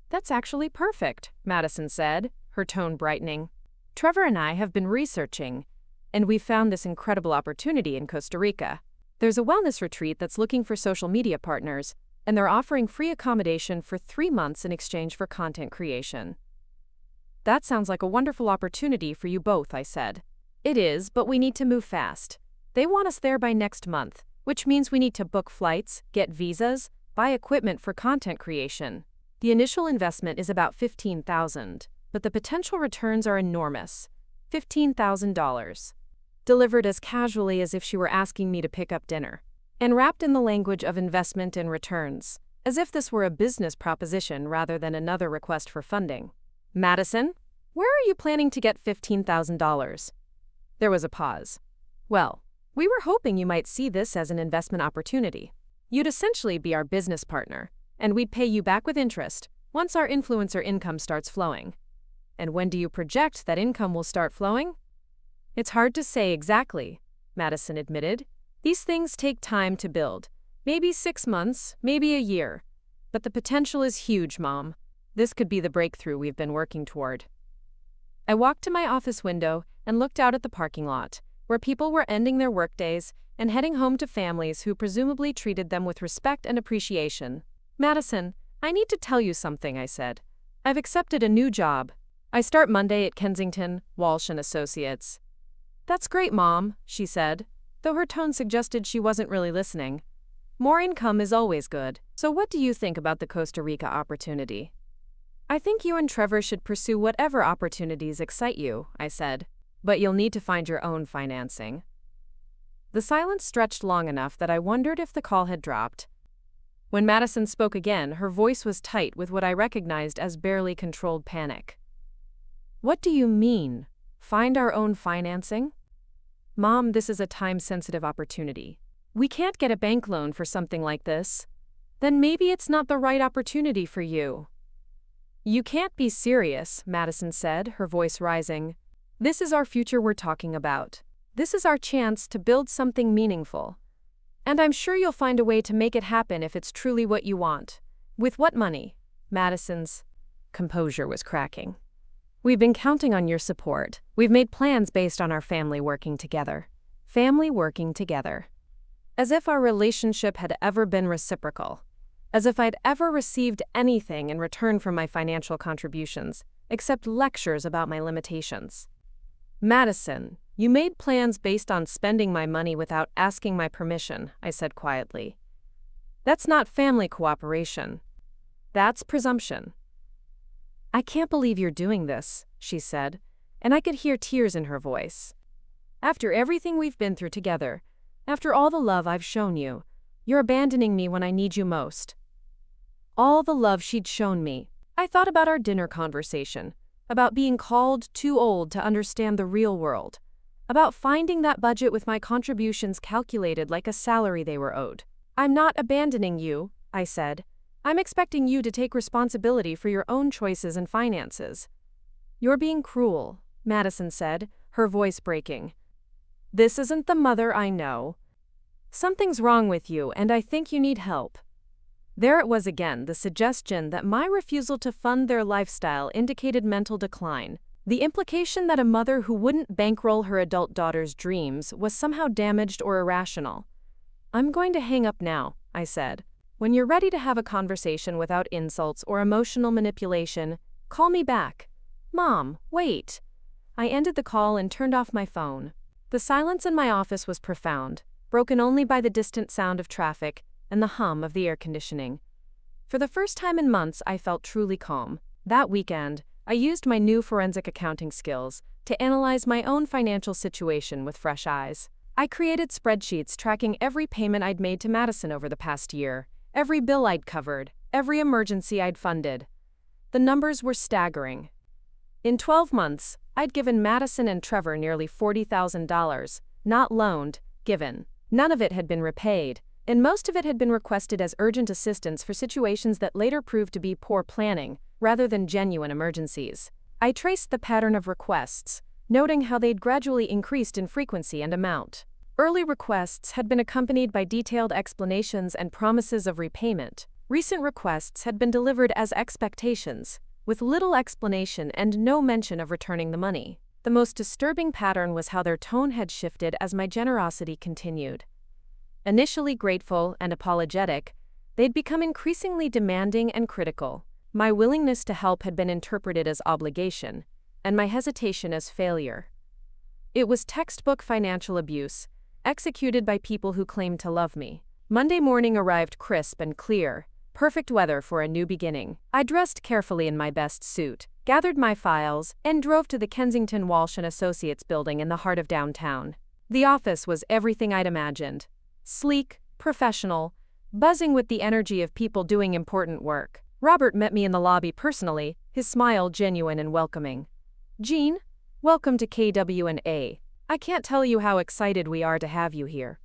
"That's actually perfect," Madison said, her tone brightening. "Trevor and I have been researching, and we found this incredible opportunity in Costa Rica. There's a wellness retreat that's looking for social media partners, and they're offering free accommodation for 3 months in exchange for content creation." "That sounds like a wonderful opportunity for you both," I said. "It is, but we need to move fast. They want us there by next month, which means we need to book flights, get visas, buy equipment for content creation. The initial investment is about $15,000, but the potential returns are enormous. $15,000. Delivered as casually as if she were asking me to pick up dinner, and wrapped in the language of investment and returns, as if this were a business proposition rather than another request for funding. "Madison, where are you planning to get $15,000? There was a pause. "Well, we were hoping you might see this as an investment opportunity. You'd essentially be our business partner, and we'd pay you back with interest once our influencer income starts flowing." "And when do you project that income will start flowing?" "It's hard to say exactly," Madison admitted. "These things take time to build. Maybe 6 months, maybe a year. But the potential is huge, Mom. This could be the breakthrough we've been working toward." I walked to my office window and looked out at the parking lot, where people were ending their workdays and heading home to families who presumably treated them with respect and appreciation. "Madison, I need to tell you something," I said. "I've accepted a new job. I start Monday at Kensington, Walsh & Associates." "That's great, Mom," she said, though her tone suggested she wasn't really listening. "More income is always good. So what do you think about the Costa Rica opportunity?" "I think you and Trevor should pursue whatever opportunities excite you," I said. "But you'll need to find your own financing." The silence stretched long enough that I wondered if the call had dropped. When Madison spoke again, her voice was tight with what I recognized as barely controlled panic. "What do you mean? Find our own financing?" "Mom, this is a time-sensitive opportunity. We can't get a bank loan for something like this." "Then maybe it's not the right opportunity for you." "You can't be serious," Madison said, her voice rising. "This is our future we're talking about. This is our chance to build something meaningful. And I'm sure you'll find a way to make it happen if it's truly what you want." "With what money?" Madison's composure was cracking. "We've been counting on your support. We've made plans based on our family working together." Family working together. As if our relationship had ever been reciprocal. As if I'd ever received anything in return for my financial contributions, except lectures about my limitations. "Madison, you made plans based on spending my money without asking my permission," I said quietly. "That's not family cooperation. That's presumption." "I can't believe you're doing this," she said, and I could hear tears in her voice. "After everything we've been through together, after all the love I've shown you, you're abandoning me when I need you most." All the love she'd shown me. I thought about our dinner conversation, about being called too old to understand the real world, about finding that budget with my contributions calculated like a salary they were owed. "I'm not abandoning you," I said. "I'm expecting you to take responsibility for your own choices and finances." "You're being cruel," Madison said, her voice breaking. "This isn't the mother I know. Something's wrong with you, and I think you need help." There it was again, the suggestion that my refusal to fund their lifestyle indicated mental decline, the implication that a mother who wouldn't bankroll her adult daughter's dreams was somehow damaged or irrational. "I'm going to hang up now," I said. "When you're ready to have a conversation without insults or emotional manipulation, call me back." "Mom, wait." I ended the call and turned off my phone. The silence in my office was profound, broken only by the distant sound of traffic and the hum of the air conditioning. For the first time in months, I felt truly calm. That weekend, I used my new forensic accounting skills to analyze my own financial situation with fresh eyes. I created spreadsheets tracking every payment I'd made to Madison over the past year, every bill I'd covered, every emergency I'd funded. The numbers were staggering. In 12 months, I'd given Madison and Trevor nearly $40,000, not loaned, given. None of it had been repaid, and most of it had been requested as urgent assistance for situations that later proved to be poor planning, rather than genuine emergencies. I traced the pattern of requests, noting how they'd gradually increased in frequency and amount. Early requests had been accompanied by detailed explanations and promises of repayment. Recent requests had been delivered as expectations, with little explanation and no mention of returning the money. The most disturbing pattern was how their tone had shifted as my generosity continued. Initially grateful and apologetic, they'd become increasingly demanding and critical. My willingness to help had been interpreted as obligation, and my hesitation as failure. It was textbook financial abuse, executed by people who claimed to love me. Monday morning arrived crisp and clear, perfect weather for a new beginning. I dressed carefully in my best suit, gathered my files, and drove to the Kensington Walsh & Associates building in the heart of downtown. The office was everything I'd imagined. Sleek, professional, buzzing with the energy of people doing important work. Robert met me in the lobby personally, his smile genuine and welcoming. "Jean, welcome to KW&A. I can't tell you how excited we are to have you here."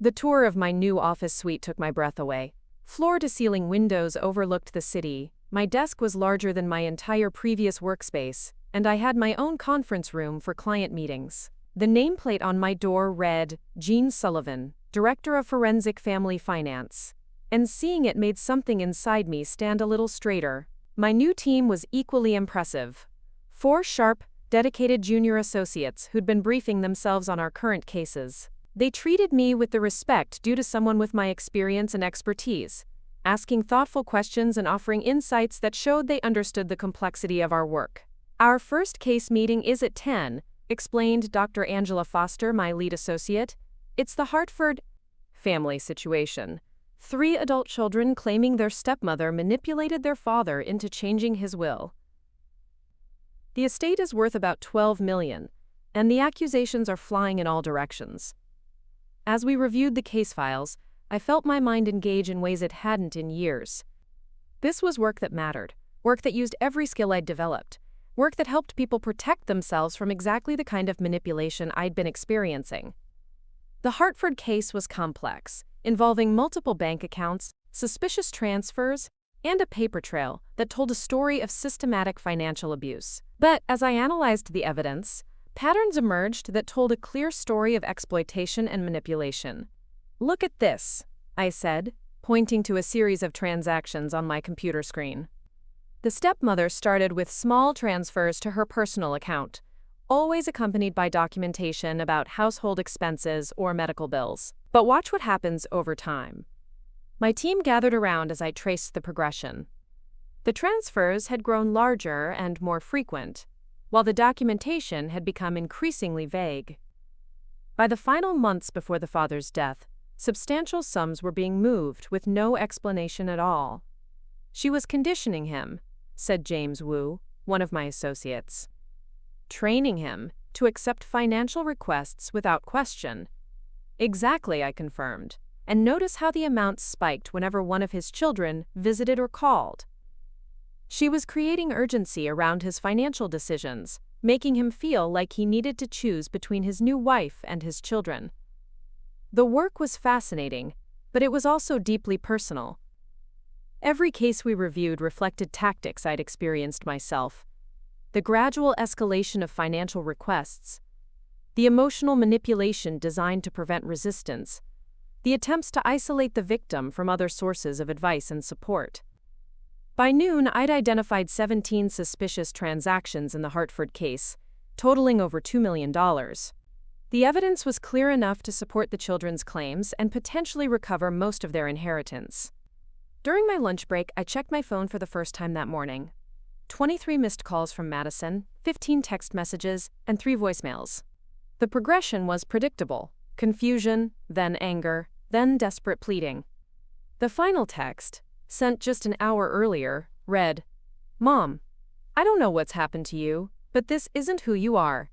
The tour of my new office suite took my breath away. Floor-to-ceiling windows overlooked the city, my desk was larger than my entire previous workspace, and I had my own conference room for client meetings. The nameplate on my door read, "Jean Sullivan, Director of Forensic Family Finance." And seeing it made something inside me stand a little straighter. My new team was equally impressive. 4 sharp, dedicated junior associates who'd been briefing themselves on our current cases. They treated me with the respect due to someone with my experience and expertise, asking thoughtful questions and offering insights that showed they understood the complexity of our work. "Our first case meeting is at 10, explained Dr. Angela Foster, my lead associate. "It's the Hartford family situation. 3 adult children claiming their stepmother manipulated their father into changing his will. The estate is worth about $12 million, and the accusations are flying in all directions." As we reviewed the case files, I felt my mind engage in ways it hadn't in years. This was work that mattered, work that used every skill I'd developed, work that helped people protect themselves from exactly the kind of manipulation I'd been experiencing. The Hartford case was complex, involving multiple bank accounts, suspicious transfers, and a paper trail that told a story of systematic financial abuse. But as I analyzed the evidence, patterns emerged that told a clear story of exploitation and manipulation. "Look at this," I said, pointing to a series of transactions on my computer screen. The stepmother started with small transfers to her personal account, always accompanied by documentation about household expenses or medical bills. But watch what happens over time. My team gathered around as I traced the progression. The transfers had grown larger and more frequent, while the documentation had become increasingly vague. By the final months before the father's death, substantial sums were being moved with no explanation at all. "She was conditioning him," said James Wu, one of my associates. "Training him to accept financial requests without question." "Exactly," I confirmed. "And notice how the amounts spiked whenever one of his children visited or called." She was creating urgency around his financial decisions, making him feel like he needed to choose between his new wife and his children. The work was fascinating, but it was also deeply personal. Every case we reviewed reflected tactics I'd experienced myself. The gradual escalation of financial requests, the emotional manipulation designed to prevent resistance, the attempts to isolate the victim from other sources of advice and support. By noon, I'd identified 17 suspicious transactions in the Hartford case, totaling over $2 million. The evidence was clear enough to support the children's claims and potentially recover most of their inheritance. During my lunch break, I checked my phone for the first time that morning. 23 missed calls from Madison, 15 text messages, and 3 voicemails. The progression was predictable: confusion, then anger, then desperate pleading. The final text, sent just an hour earlier, read, Mom, I don't know what's happened to you, but this isn't who you are.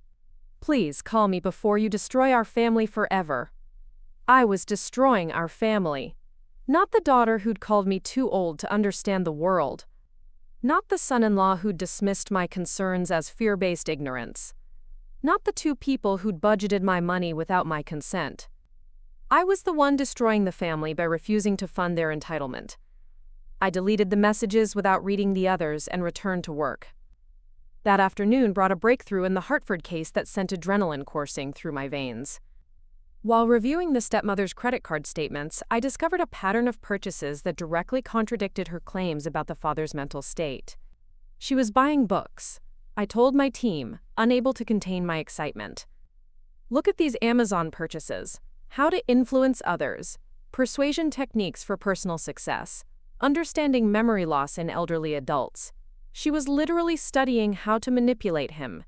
Please call me before you destroy our family forever. I was destroying our family. Not the daughter who'd called me too old to understand the world. Not the son-in-law who'd dismissed my concerns as fear-based ignorance. Not the two people who'd budgeted my money without my consent. I was the one destroying the family by refusing to fund their entitlement. I deleted the messages without reading the others and returned to work. That afternoon brought a breakthrough in the Hartford case that sent adrenaline coursing through my veins. While reviewing the stepmother's credit card statements, I discovered a pattern of purchases that directly contradicted her claims about the father's mental state. She was buying books. I told my team, unable to contain my excitement. Look at these Amazon purchases. How to influence others. Persuasion techniques for personal success. Understanding memory loss in elderly adults. She was literally studying how to manipulate him.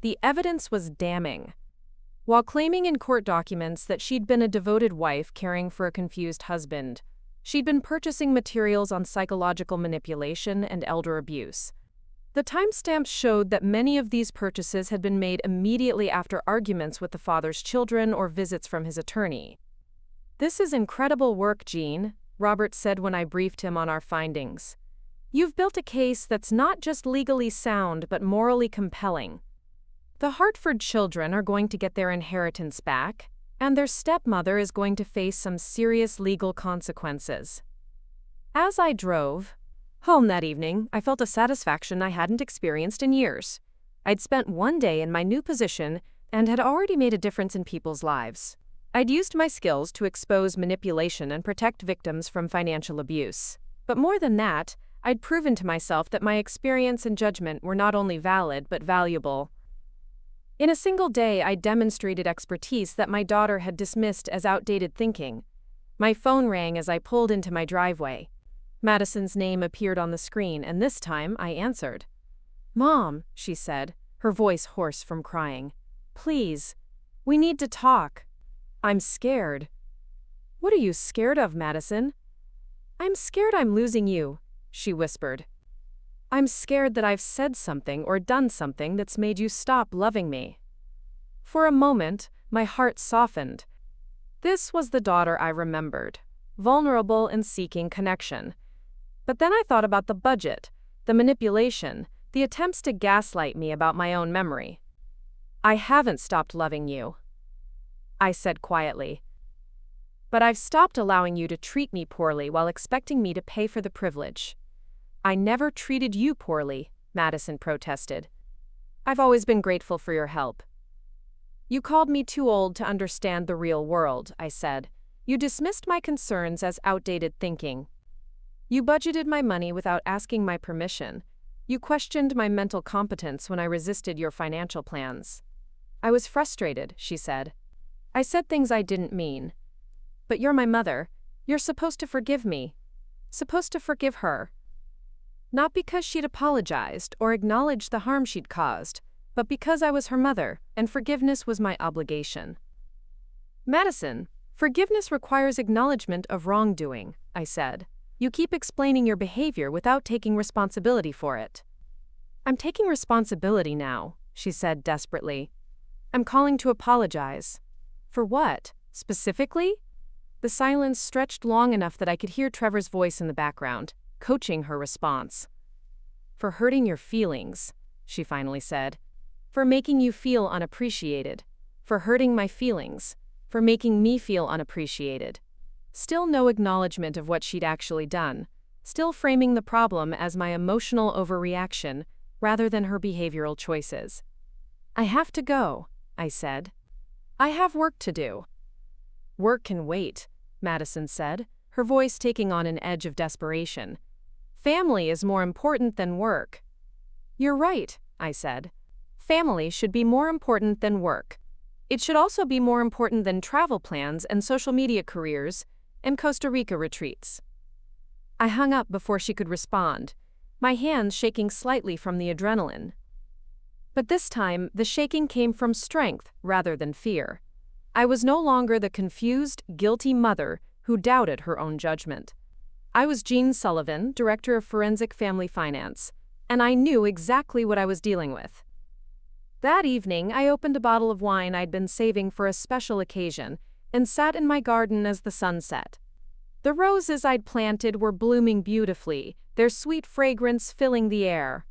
The evidence was damning. While claiming in court documents that she'd been a devoted wife caring for a confused husband, she'd been purchasing materials on psychological manipulation and elder abuse. The timestamps showed that many of these purchases had been made immediately after arguments with the father's children or visits from his attorney. "This is incredible work, Jean," Robert said when I briefed him on our findings. "You've built a case that's not just legally sound but morally compelling. The Hartford children are going to get their inheritance back, and their stepmother is going to face some serious legal consequences." As I drove home that evening, I felt a satisfaction I hadn't experienced in years. I'd spent one day in my new position and had already made a difference in people's lives. I'd used my skills to expose manipulation and protect victims from financial abuse. But more than that, I'd proven to myself that my experience and judgment were not only valid but valuable. In a single day, I demonstrated expertise that my daughter had dismissed as outdated thinking. My phone rang as I pulled into my driveway. Madison's name appeared on the screen, and this time I answered. "Mom," she said, her voice hoarse from crying. "Please, we need to talk. I'm scared." "What are you scared of, Madison?" "I'm scared I'm losing you," she whispered. "I'm scared that I've said something or done something that's made you stop loving me." For a moment, my heart softened. This was the daughter I remembered, vulnerable and seeking connection. But then I thought about the budget, the manipulation, the attempts to gaslight me about my own memory. "I haven't stopped loving you," I said quietly. "But I've stopped allowing you to treat me poorly while expecting me to pay for the privilege." "I never treated you poorly," Madison protested. "I've always been grateful for your help." "You called me too old to understand the real world," I said. "You dismissed my concerns as outdated thinking. You budgeted my money without asking my permission. You questioned my mental competence when I resisted your financial plans." "I was frustrated," she said. "I said things I didn't mean. But you're my mother. You're supposed to forgive me. Supposed to forgive her. Not because she'd apologized or acknowledged the harm she'd caused, but because I was her mother, and forgiveness was my obligation." "Madison, forgiveness requires acknowledgement of wrongdoing," I said. "You keep explaining your behavior without taking responsibility for it." "I'm taking responsibility now," she said desperately. "I'm calling to apologize." "For what, specifically?" The silence stretched long enough that I could hear Trevor's voice in the background, coaching her response. "For hurting your feelings," she finally said. "For making you feel unappreciated. For hurting my feelings. For making me feel unappreciated." Still no acknowledgement of what she'd actually done. Still framing the problem as my emotional overreaction rather than her behavioral choices. "I have to go," I said. "I have work to do." "Work can wait," Madison said, her voice taking on an edge of desperation. "Family is more important than work." "You're right," I said. "Family should be more important than work. It should also be more important than travel plans and social media careers and Costa Rica retreats." I hung up before she could respond, my hands shaking slightly from the adrenaline. But this time, the shaking came from strength rather than fear. I was no longer the confused, guilty mother who doubted her own judgment. I was Jean Sullivan, Director of Forensic Family Finance, and I knew exactly what I was dealing with. That evening, I opened a bottle of wine I'd been saving for a special occasion and sat in my garden as the sun set. The roses I'd planted were blooming beautifully, their sweet fragrance filling the air.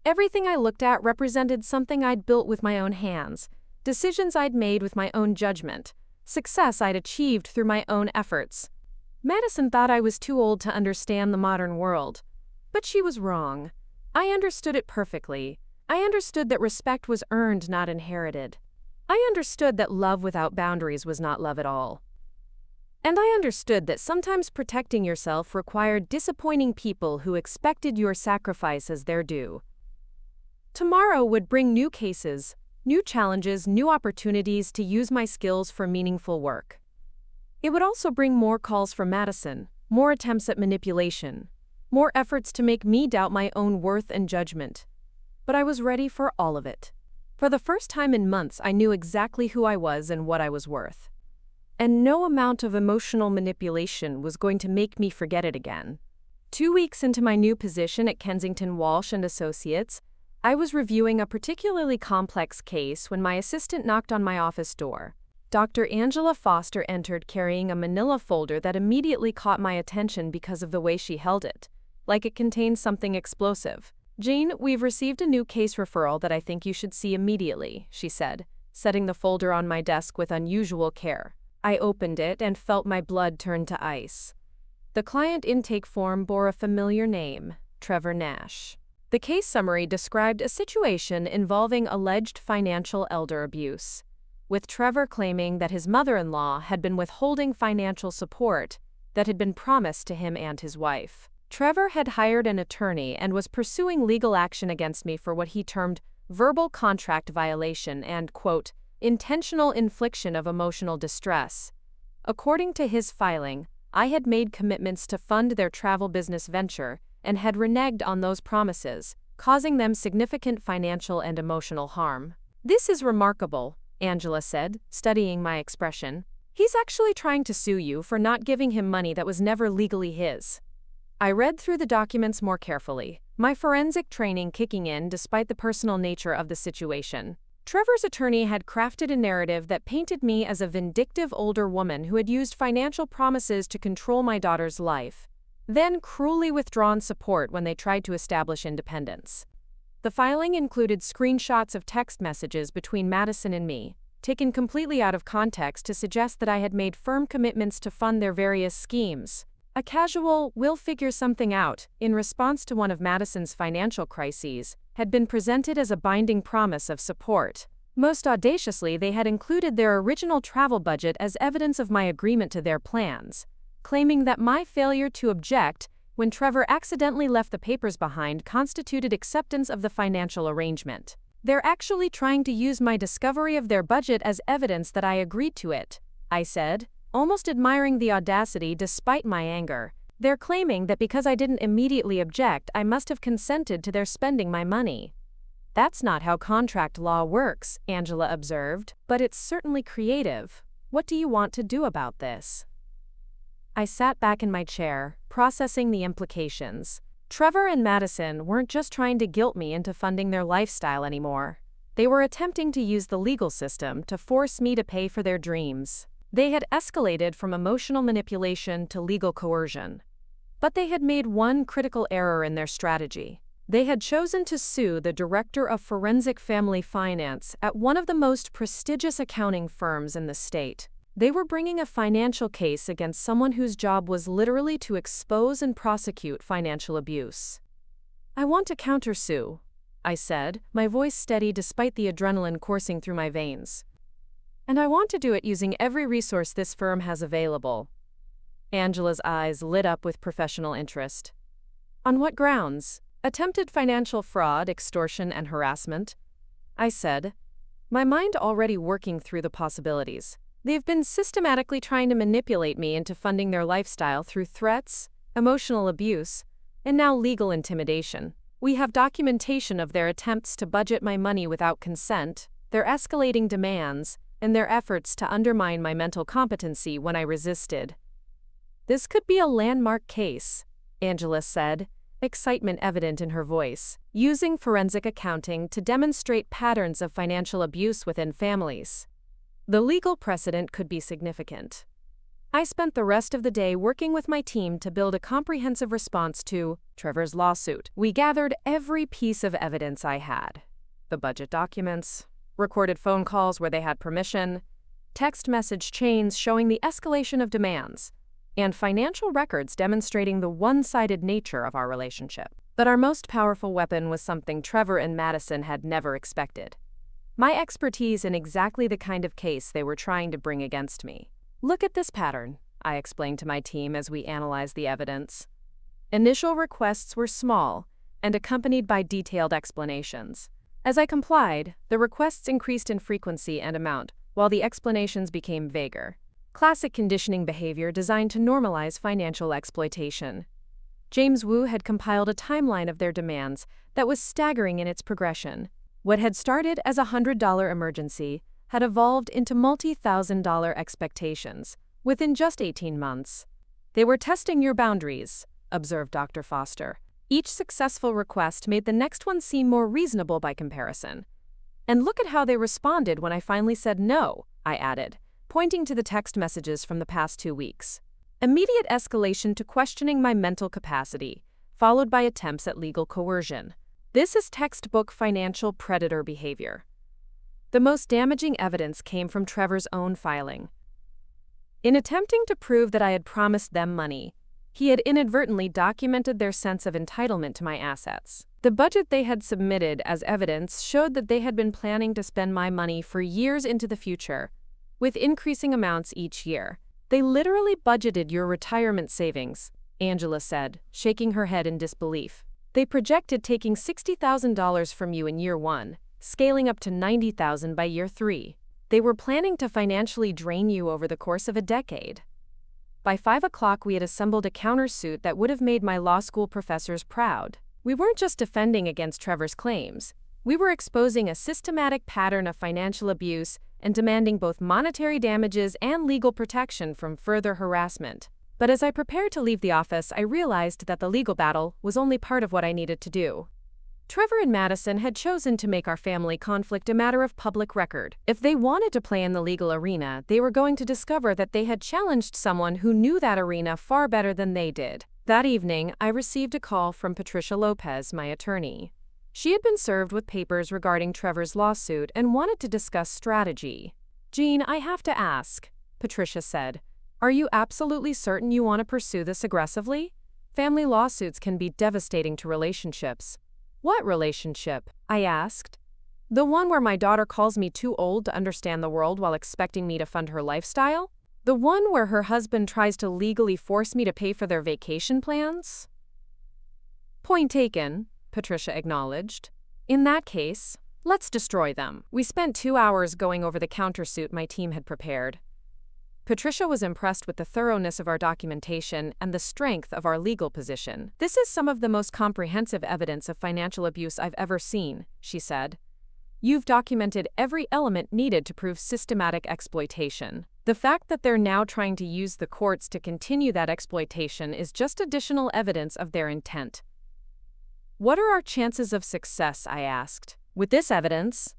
Everything I looked at represented something I'd built with my own hands, decisions I'd made with my own judgment, success I'd achieved through my own efforts. Madison thought I was too old to understand the modern world. But she was wrong. I understood it perfectly. I understood that respect was earned, not inherited. I understood that love without boundaries was not love at all. And I understood that sometimes protecting yourself required disappointing people who expected your sacrifice as their due. Tomorrow would bring new cases, new challenges, new opportunities to use my skills for meaningful work. It would also bring more calls from Madison, more attempts at manipulation, more efforts to make me doubt my own worth and judgment. But I was ready for all of it. For the first time in months, I knew exactly who I was and what I was worth. And no amount of emotional manipulation was going to make me forget it again. 2 weeks into my new position at Kensington Walsh and Associates, I was reviewing a particularly complex case when my assistant knocked on my office door. Dr. Angela Foster entered carrying a manila folder that immediately caught my attention because of the way she held it, like it contained something explosive. "Jane, we've received a new case referral that I think you should see immediately," she said, setting the folder on my desk with unusual care. I opened it and felt my blood turn to ice. The client intake form bore a familiar name, Trevor Nash. The case summary described a situation involving alleged financial elder abuse, with Trevor claiming that his mother-in-law had been withholding financial support that had been promised to him and his wife. Trevor had hired an attorney and was pursuing legal action against me for what he termed verbal contract violation and, quote, intentional infliction of emotional distress. According to his filing, I had made commitments to fund their travel business venture and had reneged on those promises, causing them significant financial and emotional harm. "This is remarkable," Angela said, studying my expression. "He's actually trying to sue you for not giving him money that was never legally his." I read through the documents more carefully, my forensic training kicking in despite the personal nature of the situation. Trevor's attorney had crafted a narrative that painted me as a vindictive older woman who had used financial promises to control my daughter's life, then cruelly withdrawn support when they tried to establish independence. The filing included screenshots of text messages between Madison and me, taken completely out of context to suggest that I had made firm commitments to fund their various schemes. A casual, "we'll figure something out," in response to one of Madison's financial crises, had been presented as a binding promise of support. Most audaciously, they had included their original travel budget as evidence of my agreement to their plans, claiming that my failure to object when Trevor accidentally left the papers behind constituted acceptance of the financial arrangement. "They're actually trying to use my discovery of their budget as evidence that I agreed to it," I said, almost admiring the audacity despite my anger. "They're claiming that because I didn't immediately object, I must have consented to their spending my money." "That's not how contract law works," Angela observed, "but it's certainly creative. What do you want to do about this?" I sat back in my chair, processing the implications. Trevor and Madison weren't just trying to guilt me into funding their lifestyle anymore. They were attempting to use the legal system to force me to pay for their dreams. They had escalated from emotional manipulation to legal coercion. But they had made one critical error in their strategy. They had chosen to sue the director of forensic family finance at one of the most prestigious accounting firms in the state. They were bringing a financial case against someone whose job was literally to expose and prosecute financial abuse. "I want to countersue," I said, my voice steady despite the adrenaline coursing through my veins. "And I want to do it using every resource this firm has available." Angela's eyes lit up with professional interest. "On what grounds? Attempted financial fraud, extortion, and harassment?" I said, my mind already working through the possibilities. "They've been systematically trying to manipulate me into funding their lifestyle through threats, emotional abuse, and now legal intimidation. We have documentation of their attempts to budget my money without consent, their escalating demands, and their efforts to undermine my mental competency when I resisted." "This could be a landmark case," Angela said, excitement evident in her voice, using forensic accounting to demonstrate patterns of financial abuse within families. The legal precedent could be significant. I spent the rest of the day working with my team to build a comprehensive response to Trevor's lawsuit. We gathered every piece of evidence I had: the budget documents, recorded phone calls where they had permission, text message chains showing the escalation of demands, and financial records demonstrating the one-sided nature of our relationship. But our most powerful weapon was something Trevor and Madison had never expected: my expertise in exactly the kind of case they were trying to bring against me. "Look at this pattern," I explained to my team as we analyzed the evidence. Initial requests were small and accompanied by detailed explanations. As I complied, the requests increased in frequency and amount, while the explanations became vaguer. Classic conditioning behavior designed to normalize financial exploitation. James Wu had compiled a timeline of their demands that was staggering in its progression. What had started as a $100 emergency had evolved into multi-$1,000 expectations within just 18 months. "They were testing your boundaries," observed Dr. Foster. "Each successful request made the next one seem more reasonable by comparison. And look at how they responded when I finally said no," I added, pointing to the text messages from the past 2 weeks. Immediate escalation to questioning my mental capacity, followed by attempts at legal coercion. This is textbook financial predator behavior. The most damaging evidence came from Trevor's own filing. In attempting to prove that I had promised them money, he had inadvertently documented their sense of entitlement to my assets. The budget they had submitted as evidence showed that they had been planning to spend my money for years into the future, with increasing amounts each year. "They literally budgeted your retirement savings," Angela said, shaking her head in disbelief. "They projected taking $60,000 from you in year 1, scaling up to $90,000 by year 3. They were planning to financially drain you over the course of a decade." By 5 o'clock, we had assembled a countersuit that would have made my law school professors proud. We weren't just defending against Trevor's claims. We were exposing a systematic pattern of financial abuse and demanding both monetary damages and legal protection from further harassment. But as I prepared to leave the office, I realized that the legal battle was only part of what I needed to do. Trevor and Madison had chosen to make our family conflict a matter of public record. If they wanted to play in the legal arena, they were going to discover that they had challenged someone who knew that arena far better than they did. That evening, I received a call from Patricia Lopez, my attorney. She had been served with papers regarding Trevor's lawsuit and wanted to discuss strategy. "Jean, I have to ask," Patricia said. "Are you absolutely certain you want to pursue this aggressively? Family lawsuits can be devastating to relationships." "What relationship?" I asked. "The one where my daughter calls me too old to understand the world while expecting me to fund her lifestyle? The one where her husband tries to legally force me to pay for their vacation plans?" "Point taken," Patricia acknowledged. "In that case, let's destroy them." We spent 2 hours going over the countersuit my team had prepared. Patricia was impressed with the thoroughness of our documentation and the strength of our legal position. "This is some of the most comprehensive evidence of financial abuse I've ever seen," she said. "You've documented every element needed to prove systematic exploitation. The fact that they're now trying to use the courts to continue that exploitation is just additional evidence of their intent." "What are our chances of success?" I asked. "With this evidence?"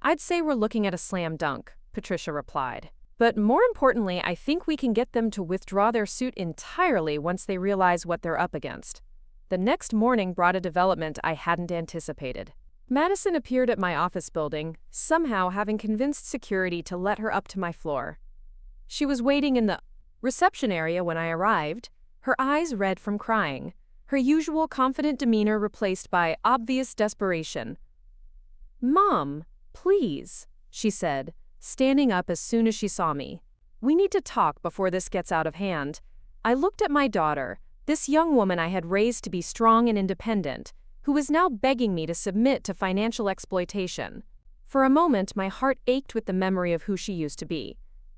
"I'd say we're looking at a slam dunk," Patricia replied. "But more importantly, I think we can get them to withdraw their suit entirely once they realize what they're up against." The next morning brought a development I hadn't anticipated. Madison appeared at my office building, somehow having convinced security to let her up to my floor. She was waiting in the reception area when I arrived, her eyes red from crying, her usual confident demeanor replaced by obvious desperation. "Mom, please," she said, standing up as soon as she saw me. "We need to talk before this gets out of hand." I looked at my daughter, this young woman I had raised to be strong and independent, who was now begging me to submit to financial exploitation. For a moment, my heart ached with the memory of who she used to be.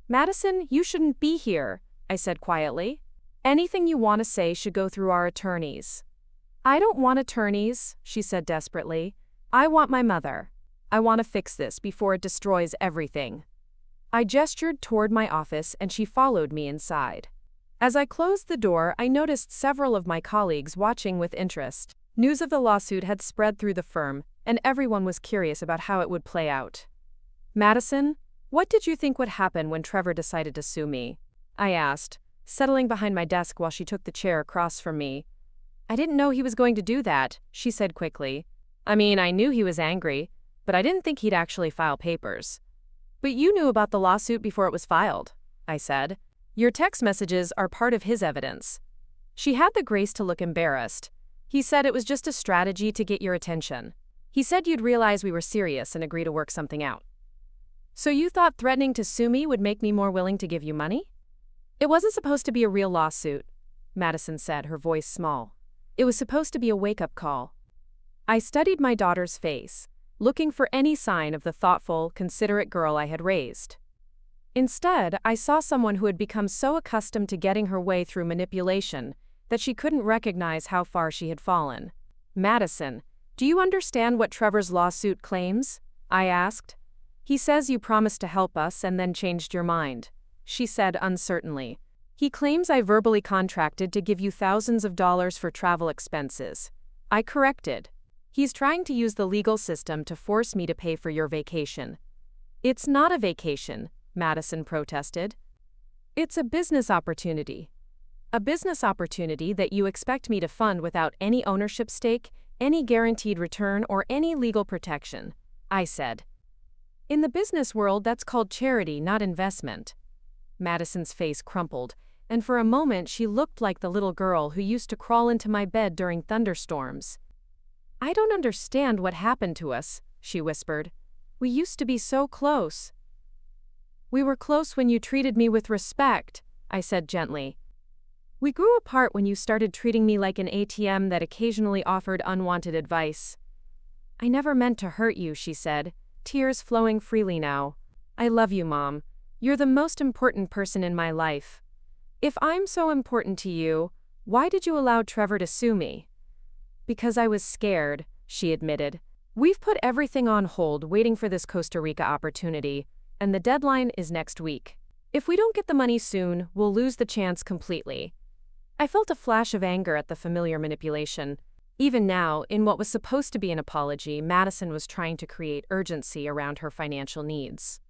"Madison, you shouldn't be here," I said quietly. "Anything you want to say should go through our attorneys." "I don't want attorneys," she said desperately. "I want my mother. I want to fix this before it destroys everything." I gestured toward my office and she followed me inside. As I closed the door, I noticed several of my colleagues watching with interest. News of the lawsuit had spread through the firm, and everyone was curious about how it would play out. Madison, what did you think would happen when Trevor decided to sue me? I asked, settling behind my desk while she took the chair across from me. I didn't know he was going to do that, she said quickly. I mean, I knew he was angry, but I didn't think he'd actually file papers. But you knew about the lawsuit before it was filed, I said. Your text messages are part of his evidence. She had the grace to look embarrassed. He said it was just a strategy to get your attention. He said you'd realize we were serious and agree to work something out. So you thought threatening to sue me would make me more willing to give you money? It wasn't supposed to be a real lawsuit, Madison said, her voice small. It was supposed to be a wake-up call. I studied my daughter's face, looking for any sign of the thoughtful, considerate girl I had raised. Instead, I saw someone who had become so accustomed to getting her way through manipulation that she couldn't recognize how far she had fallen. Madison, do you understand what Trevor's lawsuit claims? I asked. He says you promised to help us and then changed your mind, she said uncertainly. He claims I verbally contracted to give you thousands of dollars for travel expenses. I corrected. He's trying to use the legal system to force me to pay for your vacation. It's not a vacation, Madison protested. It's a business opportunity. A business opportunity that you expect me to fund without any ownership stake, any guaranteed return, or any legal protection, I said. In the business world, that's called charity, not investment. Madison's face crumpled, and for a moment she looked like the little girl who used to crawl into my bed during thunderstorms. I don't understand what happened to us, she whispered. We used to be so close. We were close when you treated me with respect, I said gently. We grew apart when you started treating me like an ATM that occasionally offered unwanted advice. I never meant to hurt you, she said, tears flowing freely now. I love you, Mom. You're the most important person in my life. If I'm so important to you, why did you allow Trevor to sue me? Because I was scared, she admitted. We've put everything on hold waiting for this Costa Rica opportunity, and the deadline is next week. If we don't get the money soon, we'll lose the chance completely. I felt a flash of anger at the familiar manipulation. Even now, in what was supposed to be an apology, Madison was trying to create urgency around her financial needs.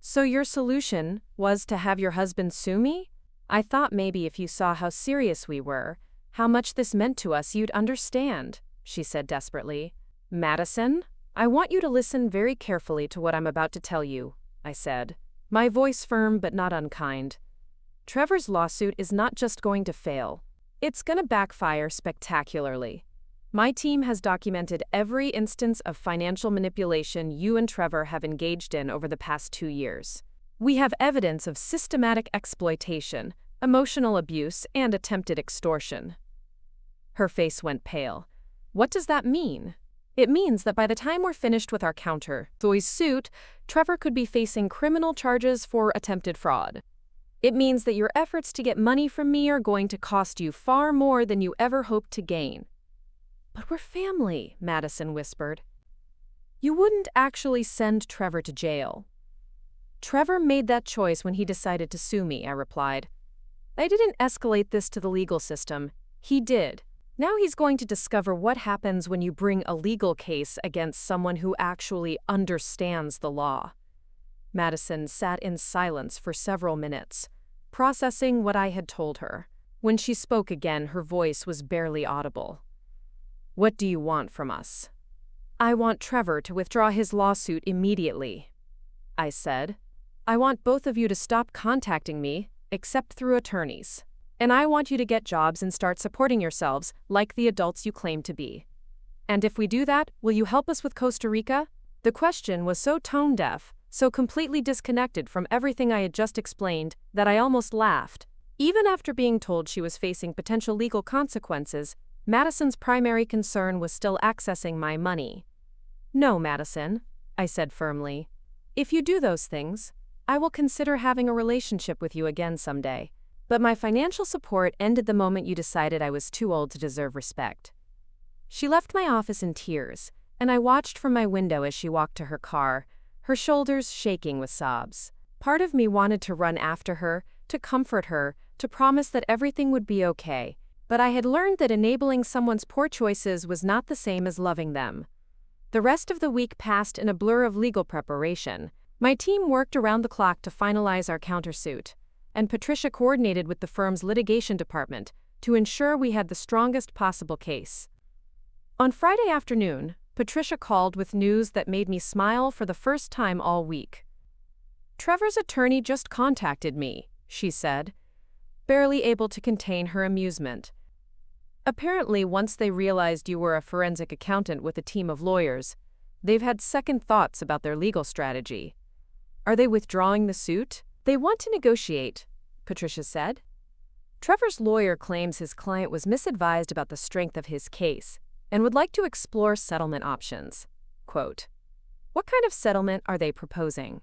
So your solution was to have your husband sue me? I thought maybe if you saw how serious we were, how much this meant to us, you'd understand, she said desperately. Madison, I want you to listen very carefully to what I'm about to tell you, I said, my voice firm but not unkind. Trevor's lawsuit is not just going to fail. It's going to backfire spectacularly. My team has documented every instance of financial manipulation you and Trevor have engaged in over the past 2 years. We have evidence of systematic exploitation, emotional abuse, and attempted extortion. Her face went pale. What does that mean? It means that by the time we're finished with our counter-suit, Trevor could be facing criminal charges for attempted fraud. It means that your efforts to get money from me are going to cost you far more than you ever hoped to gain. But we're family, Madison whispered. You wouldn't actually send Trevor to jail. Trevor made that choice when he decided to sue me, I replied. I didn't escalate this to the legal system. He did. Now he's going to discover what happens when you bring a legal case against someone who actually understands the law. Madison sat in silence for several minutes, processing what I had told her. When she spoke again, her voice was barely audible. What do you want from us? I want Trevor to withdraw his lawsuit immediately, I said. I want both of you to stop contacting me, except through attorneys. And I want you to get jobs and start supporting yourselves like the adults you claim to be. And if we do that, will you help us with Costa Rica? The question was so tone-deaf, so completely disconnected from everything I had just explained, that I almost laughed. Even after being told she was facing potential legal consequences, Madison's primary concern was still accessing my money. No, Madison, I said firmly. If you do those things, I will consider having a relationship with you again someday. But my financial support ended the moment you decided I was too old to deserve respect. She left my office in tears, and I watched from my window as she walked to her car, her shoulders shaking with sobs. Part of me wanted to run after her, to comfort her, to promise that everything would be okay, but I had learned that enabling someone's poor choices was not the same as loving them. The rest of the week passed in a blur of legal preparation. My team worked around the clock to finalize our countersuit, and Patricia coordinated with the firm's litigation department to ensure we had the strongest possible case. On Friday afternoon, Patricia called with news that made me smile for the first time all week. "Trevor's attorney just contacted me," she said, barely able to contain her amusement. "Apparently, once they realized you were a forensic accountant with a team of lawyers, they've had second thoughts about their legal strategy. Are they withdrawing the suit?" "They want to negotiate," Patricia said. "Trevor's lawyer claims his client was misadvised about the strength of his case and would like to explore settlement options." Quote, "What kind of settlement are they proposing?"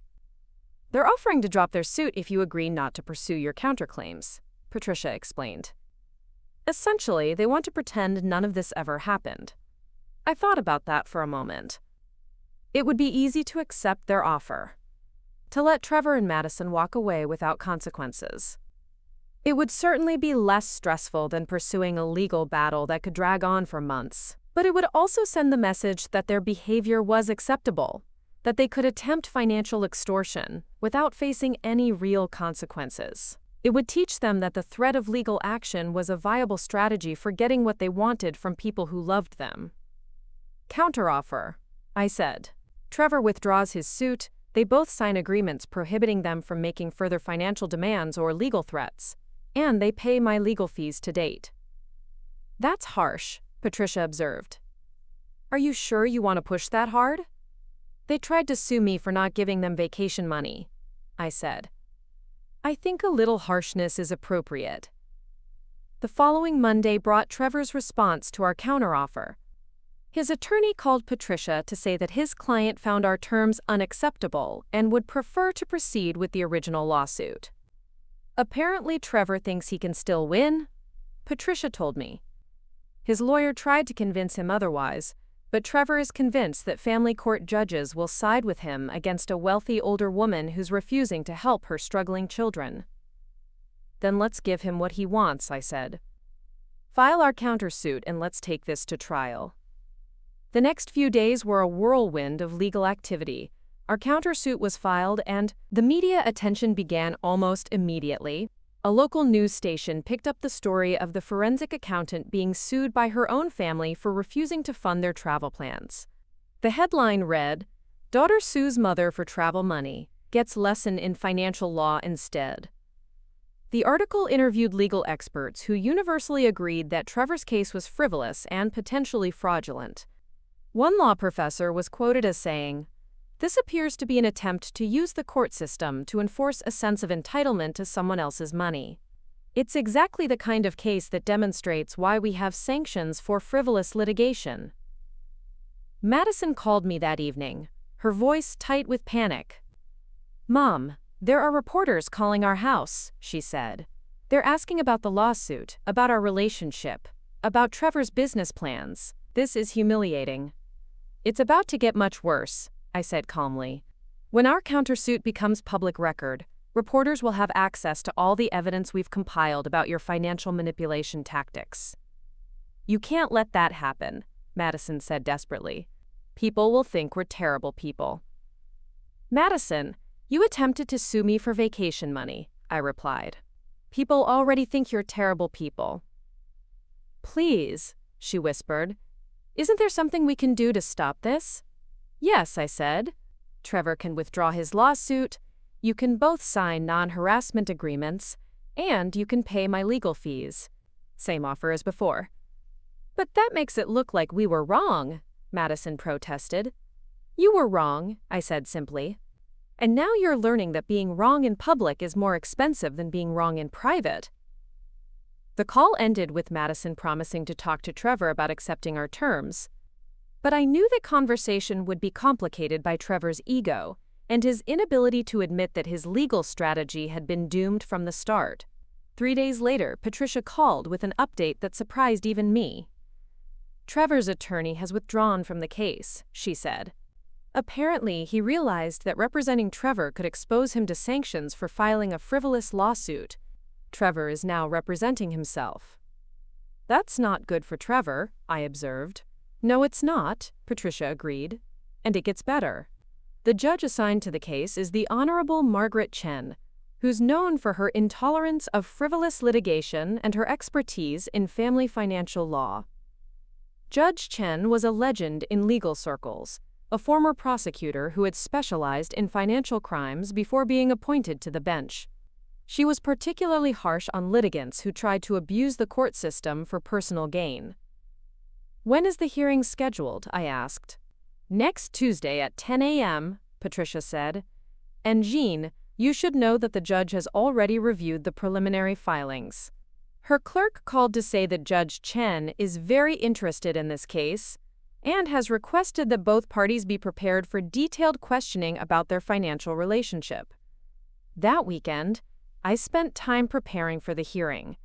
"They're offering to drop their suit if you agree not to pursue your counterclaims," Patricia explained. "Essentially, they want to pretend none of this ever happened." I thought about that for a moment. It would be easy to accept their offer, to let Trevor and Madison walk away without consequences. It would certainly be less stressful than pursuing a legal battle that could drag on for months, but it would also send the message that their behavior was acceptable, that they could attempt financial extortion without facing any real consequences. It would teach them that the threat of legal action was a viable strategy for getting what they wanted from people who loved them. "Counteroffer," I said. "Trevor withdraws his suit. They both sign agreements prohibiting them from making further financial demands or legal threats, and they pay my legal fees to date." "That's harsh," Patricia observed. "Are you sure you want to push that hard?" "They tried to sue me for not giving them vacation money," I said. "I think a little harshness is appropriate." The following Monday brought Trevor's response to our counteroffer. His attorney called Patricia to say that his client found our terms unacceptable and would prefer to proceed with the original lawsuit. "Apparently, Trevor thinks he can still win," Patricia told me. "His lawyer tried to convince him otherwise, but Trevor is convinced that family court judges will side with him against a wealthy older woman who's refusing to help her struggling children." "Then let's give him what he wants," I said. "File our countersuit and let's take this to trial." The next few days were a whirlwind of legal activity. Our countersuit was filed and the media attention began almost immediately. A local news station picked up the story of the forensic accountant being sued by her own family for refusing to fund their travel plans. The headline read, "Daughter sues mother for travel money, gets lesson in financial law instead." The article interviewed legal experts who universally agreed that Trevor's case was frivolous and potentially fraudulent. One law professor was quoted as saying, "This appears to be an attempt to use the court system to enforce a sense of entitlement to someone else's money. It's exactly the kind of case that demonstrates why we have sanctions for frivolous litigation." Madison called me that evening, her voice tight with panic. "Mom, there are reporters calling our house," she said. "They're asking about the lawsuit, about our relationship, about Trevor's business plans. This is humiliating." "It's about to get much worse," I said calmly. "When our countersuit becomes public record, reporters will have access to all the evidence we've compiled about your financial manipulation tactics." "You can't let that happen," Madison said desperately. "People will think we're terrible people." "Madison, you attempted to sue me for vacation money," I replied. "People already think you're terrible people." "Please," she whispered. "Isn't there something we can do to stop this?" "Yes," I said. "Trevor can withdraw his lawsuit, you can both sign non-harassment agreements, and you can pay my legal fees." Same offer as before. "But that makes it look like we were wrong," Madison protested. "You were wrong," I said simply. "And now you're learning that being wrong in public is more expensive than being wrong in private." The call ended with Madison promising to talk to Trevor about accepting our terms. But I knew the conversation would be complicated by Trevor's ego and his inability to admit that his legal strategy had been doomed from the start. 3 days later, Patricia called with an update that surprised even me. "Trevor's attorney has withdrawn from the case," she said. "Apparently, he realized that representing Trevor could expose him to sanctions for filing a frivolous lawsuit, Trevor is now representing himself. That's not good for Trevor, I observed. No, it's not, Patricia agreed. And it gets better. The judge assigned to the case is the Honorable Margaret Chen, who's known for her intolerance of frivolous litigation and her expertise in family financial law. Judge Chen was a legend in legal circles, a former prosecutor who had specialized in financial crimes before being appointed to the bench. She was particularly harsh on litigants who tried to abuse the court system for personal gain. When is the hearing scheduled? I asked. Next Tuesday at 10 a.m., Patricia said. And Jean, you should know that the judge has already reviewed the preliminary filings. Her clerk called to say that Judge Chen is very interested in this case and has requested that both parties be prepared for detailed questioning about their financial relationship. That weekend, I spent time preparing for the hearing,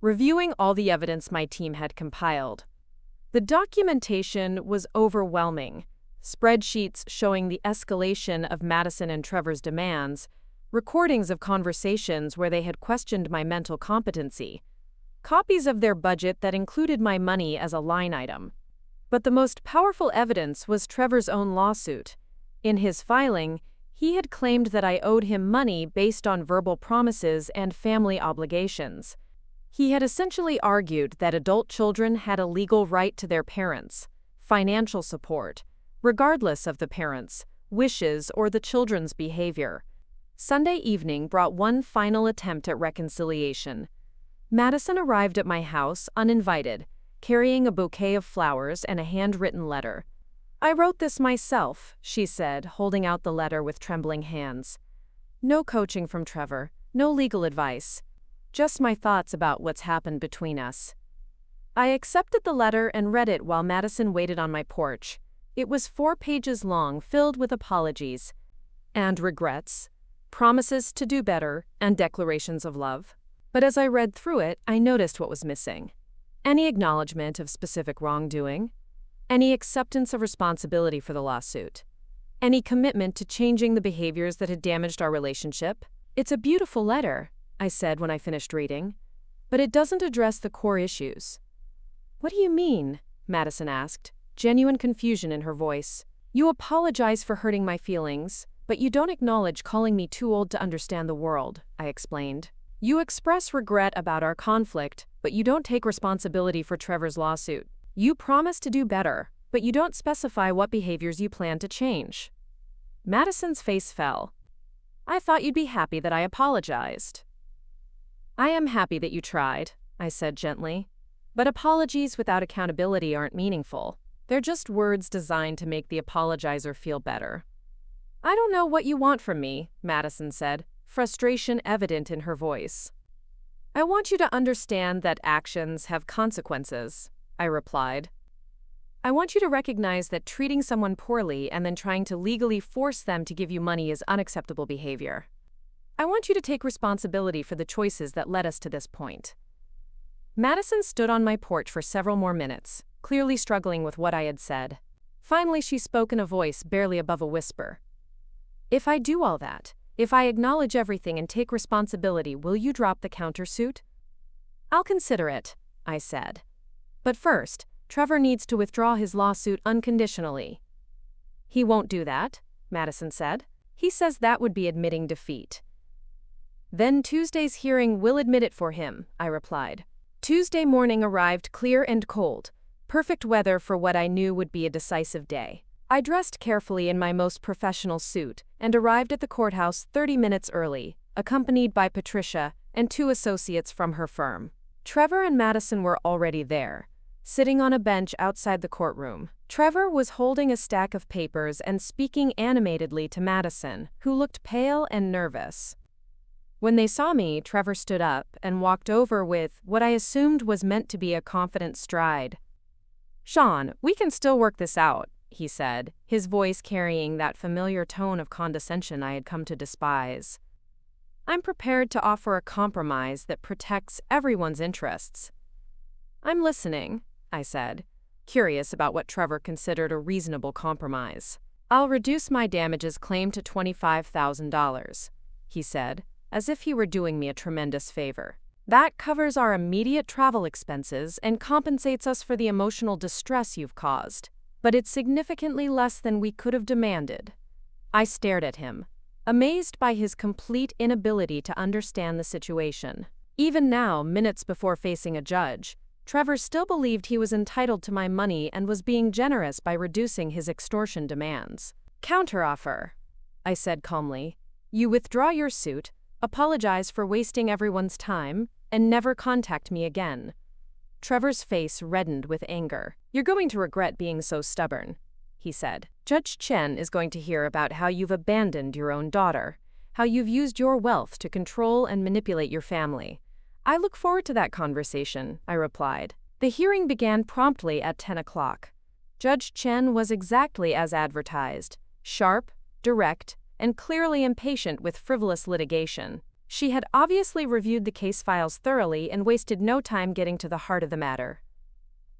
reviewing all the evidence my team had compiled. The documentation was overwhelming. Spreadsheets showing the escalation of Madison and Trevor's demands, recordings of conversations where they had questioned my mental competency, copies of their budget that included my money as a line item. But the most powerful evidence was Trevor's own lawsuit. In his filing, he had claimed that I owed him money based on verbal promises and family obligations. He had essentially argued that adult children had a legal right to their parents' financial support, regardless of the parents' wishes or the children's behavior. Sunday evening brought one final attempt at reconciliation. Madison arrived at my house uninvited, carrying a bouquet of flowers and a handwritten letter. I wrote this myself, she said, holding out the letter with trembling hands. No coaching from Trevor, no legal advice. Just my thoughts about what's happened between us. I accepted the letter and read it while Madison waited on my porch. It was 4 pages long, filled with apologies and regrets, promises to do better, and declarations of love. But as I read through it, I noticed what was missing. Any acknowledgement of specific wrongdoing, any acceptance of responsibility for the lawsuit, any commitment to changing the behaviors that had damaged our relationship. It's a beautiful letter, I said when I finished reading, but it doesn't address the core issues. What do you mean? Madison asked, genuine confusion in her voice. You apologize for hurting my feelings, but you don't acknowledge calling me too old to understand the world, I explained. You express regret about our conflict, but you don't take responsibility for Trevor's lawsuit. You promise to do better, but you don't specify what behaviors you plan to change. Madison's face fell. I thought you'd be happy that I apologized. I am happy that you tried, I said gently. But apologies without accountability aren't meaningful. They're just words designed to make the apologizer feel better. I don't know what you want from me, Madison said, frustration evident in her voice. I want you to understand that actions have consequences, I replied. I want you to recognize that treating someone poorly and then trying to legally force them to give you money is unacceptable behavior. I want you to take responsibility for the choices that led us to this point. Madison stood on my porch for several more minutes, clearly struggling with what I had said. Finally, she spoke in a voice barely above a whisper. If I do all that, if I acknowledge everything and take responsibility, will you drop the countersuit? I'll consider it, I said. But first, Trevor needs to withdraw his lawsuit unconditionally. He won't do that, Madison said. He says that would be admitting defeat. Then Tuesday's hearing will admit it for him, I replied. Tuesday morning arrived clear and cold, perfect weather for what I knew would be a decisive day. I dressed carefully in my most professional suit and arrived at the courthouse 30 minutes early, accompanied by Patricia and 2 associates from her firm. Trevor and Madison were already there, sitting on a bench outside the courtroom. Trevor was holding a stack of papers and speaking animatedly to Madison, who looked pale and nervous. When they saw me, Trevor stood up and walked over with what I assumed was meant to be a confident stride. Sean, we can still work this out, he said, his voice carrying that familiar tone of condescension I had come to despise. I'm prepared to offer a compromise that protects everyone's interests. I'm listening, I said, curious about what Trevor considered a reasonable compromise. I'll reduce my damages claim to $25,000, he said, as if he were doing me a tremendous favor. That covers our immediate travel expenses and compensates us for the emotional distress you've caused, but it's significantly less than we could have demanded." I stared at him, amazed by his complete inability to understand the situation. Even now, minutes before facing a judge, Trevor still believed he was entitled to my money and was being generous by reducing his extortion demands. "Counteroffer," I said calmly. "You withdraw your suit, apologize for wasting everyone's time, and never contact me again." Trevor's face reddened with anger. "You're going to regret being so stubborn," he said. "Judge Chen is going to hear about how you've abandoned your own daughter, how you've used your wealth to control and manipulate your family." "I look forward to that conversation," I replied. The hearing began promptly at 10 o'clock. Judge Chen was exactly as advertised, sharp, direct, and clearly impatient with frivolous litigation. She had obviously reviewed the case files thoroughly and wasted no time getting to the heart of the matter.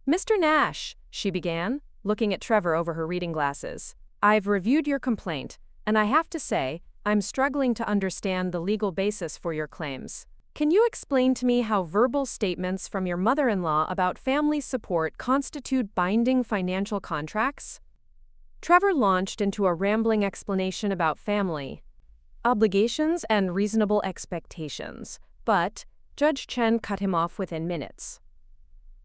"Mr. Nash," she began, looking at Trevor over her reading glasses, "I've reviewed your complaint, and I have to say, I'm struggling to understand the legal basis for your claims. Can you explain to me how verbal statements from your mother-in-law about family support constitute binding financial contracts?" Trevor launched into a rambling explanation about family obligations and reasonable expectations, but Judge Chen cut him off within minutes.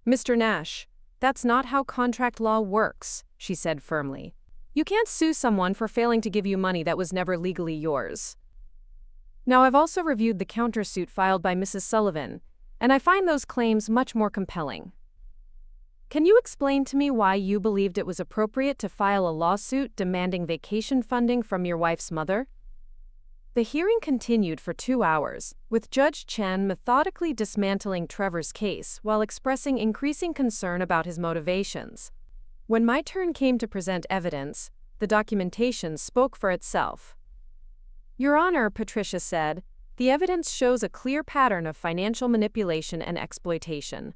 "Mr. Nash, that's not how contract law works," she said firmly. "You can't sue someone for failing to give you money that was never legally yours. Now, I've also reviewed the countersuit filed by Mrs. Sullivan, and I find those claims much more compelling. Can you explain to me why you believed it was appropriate to file a lawsuit demanding vacation funding from your wife's mother?" The hearing continued for 2 hours, with Judge Chen methodically dismantling Trevor's case while expressing increasing concern about his motivations. When my turn came to present evidence, the documentation spoke for itself. "Your Honor," Patricia said, "the evidence shows a clear pattern of financial manipulation and exploitation.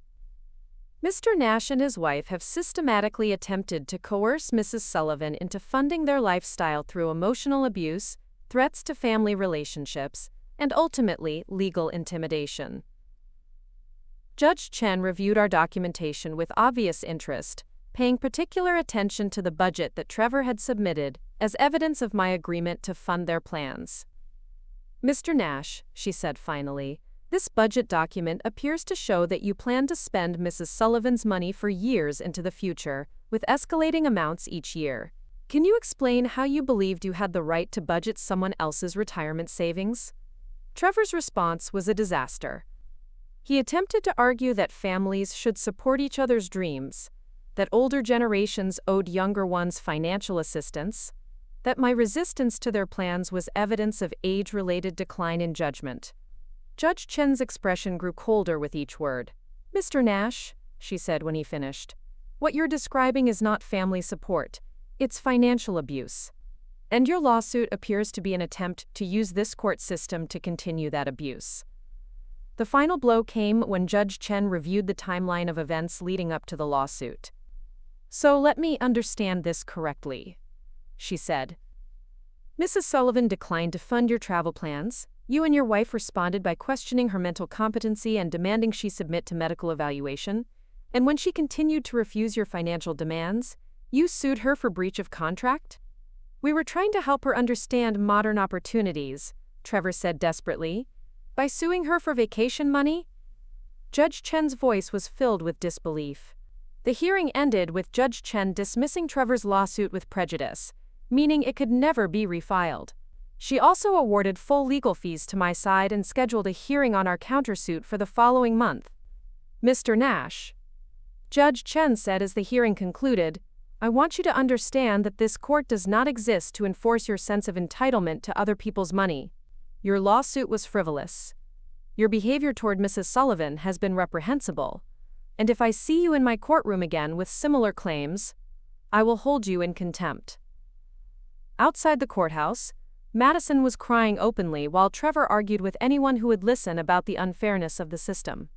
Mr. Nash and his wife have systematically attempted to coerce Mrs. Sullivan into funding their lifestyle through emotional abuse, threats to family relationships, and ultimately legal intimidation." Judge Chen reviewed our documentation with obvious interest, paying particular attention to the budget that Trevor had submitted as evidence of my agreement to fund their plans. "Mr. Nash," she said finally, "this budget document appears to show that you plan to spend Mrs. Sullivan's money for years into the future, with escalating amounts each year. Can you explain how you believed you had the right to budget someone else's retirement savings?" Trevor's response was a disaster. He attempted to argue that families should support each other's dreams, that older generations owed younger ones financial assistance, that my resistance to their plans was evidence of age-related decline in judgment. Judge Chen's expression grew colder with each word. "Mr. Nash," she said when he finished, "what you're describing is not family support, it's financial abuse. And your lawsuit appears to be an attempt to use this court system to continue that abuse." The final blow came when Judge Chen reviewed the timeline of events leading up to the lawsuit. "So let me understand this correctly," she said. "Mrs. Sullivan declined to fund your travel plans. You and your wife responded by questioning her mental competency and demanding she submit to medical evaluation. And when she continued to refuse your financial demands, you sued her for breach of contract?" "We were trying to help her understand modern opportunities," Trevor said desperately. "By suing her for vacation money?" Judge Chen's voice was filled with disbelief. The hearing ended with Judge Chen dismissing Trevor's lawsuit with prejudice, meaning it could never be refiled. She also awarded full legal fees to my side and scheduled a hearing on our countersuit for the following month. "Mr. Nash," Judge Chen said as the hearing concluded, "I want you to understand that this court does not exist to enforce your sense of entitlement to other people's money. Your lawsuit was frivolous. Your behavior toward Mrs. Sullivan has been reprehensible. And if I see you in my courtroom again with similar claims, I will hold you in contempt." Outside the courthouse, Madison was crying openly while Trevor argued with anyone who would listen about the unfairness of the system.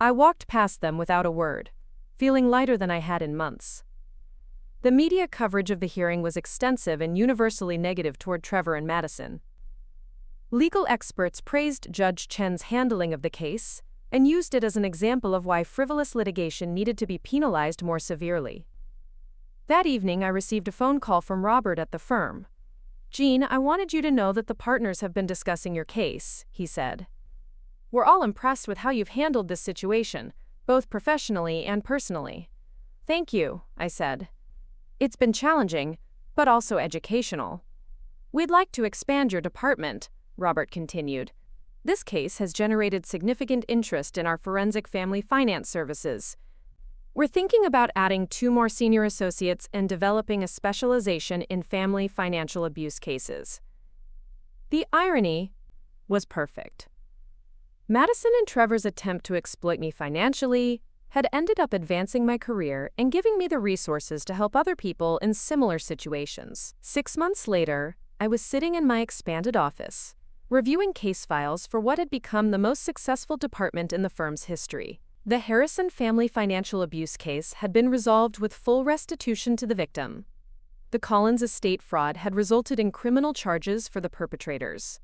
I walked past them without a word, feeling lighter than I had in months. The media coverage of the hearing was extensive and universally negative toward Trevor and Madison. Legal experts praised Judge Chen's handling of the case, and used it as an example of why frivolous litigation needed to be penalized more severely. That evening, I received a phone call from Robert at the firm. "Jean, I wanted you to know that the partners have been discussing your case," he said. "We're all impressed with how you've handled this situation, both professionally and personally." "Thank you," I said. "It's been challenging, but also educational." "We'd like to expand your department," Robert continued. "This case has generated significant interest in our forensic family finance services. We're thinking about adding 2 more senior associates and developing a specialization in family financial abuse cases." The irony was perfect. Madison and Trevor's attempt to exploit me financially had ended up advancing my career and giving me the resources to help other people in similar situations. 6 months later, I was sitting in my expanded office, reviewing case files for what had become the most successful department in the firm's history. The Harrison family financial abuse case had been resolved with full restitution to the victim. The Collins estate fraud had resulted in criminal charges for the perpetrators.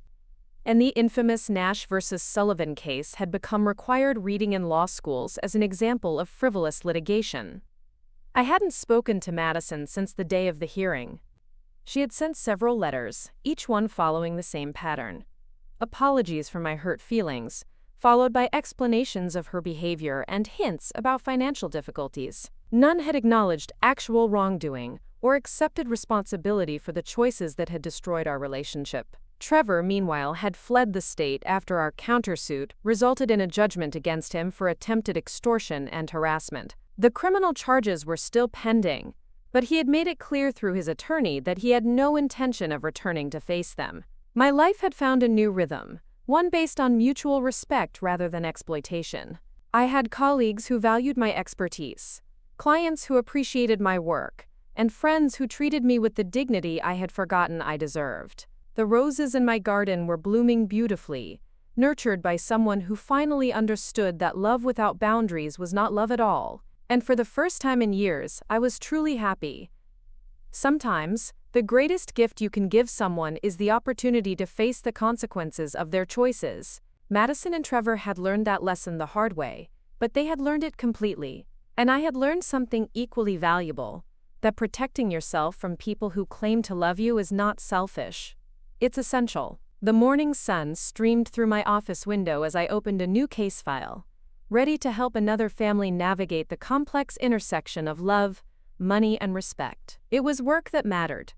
And the infamous Nash versus Sullivan case had become required reading in law schools as an example of frivolous litigation. I hadn't spoken to Madison since the day of the hearing. She had sent several letters, each one following the same pattern. Apologies for my hurt feelings, followed by explanations of her behavior and hints about financial difficulties. None had acknowledged actual wrongdoing or accepted responsibility for the choices that had destroyed our relationship. Trevor, meanwhile, had fled the state after our countersuit resulted in a judgment against him for attempted extortion and harassment. The criminal charges were still pending, but he had made it clear through his attorney that he had no intention of returning to face them. My life had found a new rhythm, one based on mutual respect rather than exploitation. I had colleagues who valued my expertise, clients who appreciated my work, and friends who treated me with the dignity I had forgotten I deserved. The roses in my garden were blooming beautifully, nurtured by someone who finally understood that love without boundaries was not love at all, and for the first time in years, I was truly happy. Sometimes, the greatest gift you can give someone is the opportunity to face the consequences of their choices. Madison and Trevor had learned that lesson the hard way, but they had learned it completely. And I had learned something equally valuable, that protecting yourself from people who claim to love you is not selfish. It's essential. The morning sun streamed through my office window as I opened a new case file, ready to help another family navigate the complex intersection of love, money, and respect. It was work that mattered.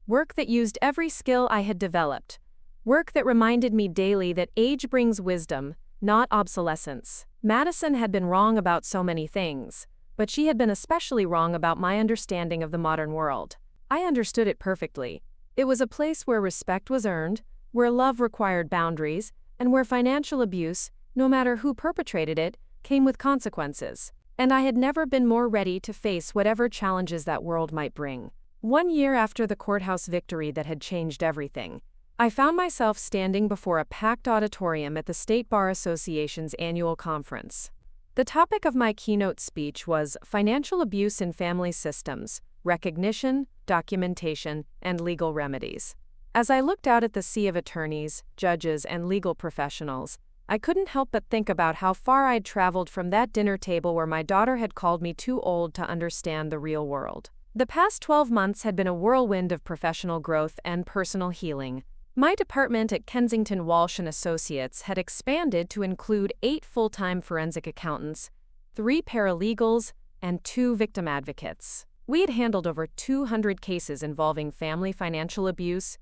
Work that used every skill I had developed. Work that reminded me daily that age brings wisdom, not obsolescence. Madison had been wrong about so many things, but she had been especially wrong about my understanding of the modern world. I understood it perfectly. It was a place where respect was earned, where love required boundaries, and where financial abuse, no matter who perpetrated it, came with consequences. And I had never been more ready to face whatever challenges that world might bring. 1 year after the courthouse victory that had changed everything, I found myself standing before a packed auditorium at the State Bar Association's annual conference. The topic of my keynote speech was Financial Abuse in Family Systems, Recognition, Documentation, and Legal Remedies. As I looked out at the sea of attorneys, judges, and legal professionals, I couldn't help but think about how far I'd traveled from that dinner table where my daughter had called me too old to understand the real world. The past 12 months had been a whirlwind of professional growth and personal healing. My department at Kensington Walsh & Associates had expanded to include 8 full-time forensic accountants, 3 paralegals, and 2 victim advocates. We had handled over 200 cases involving family financial abuse,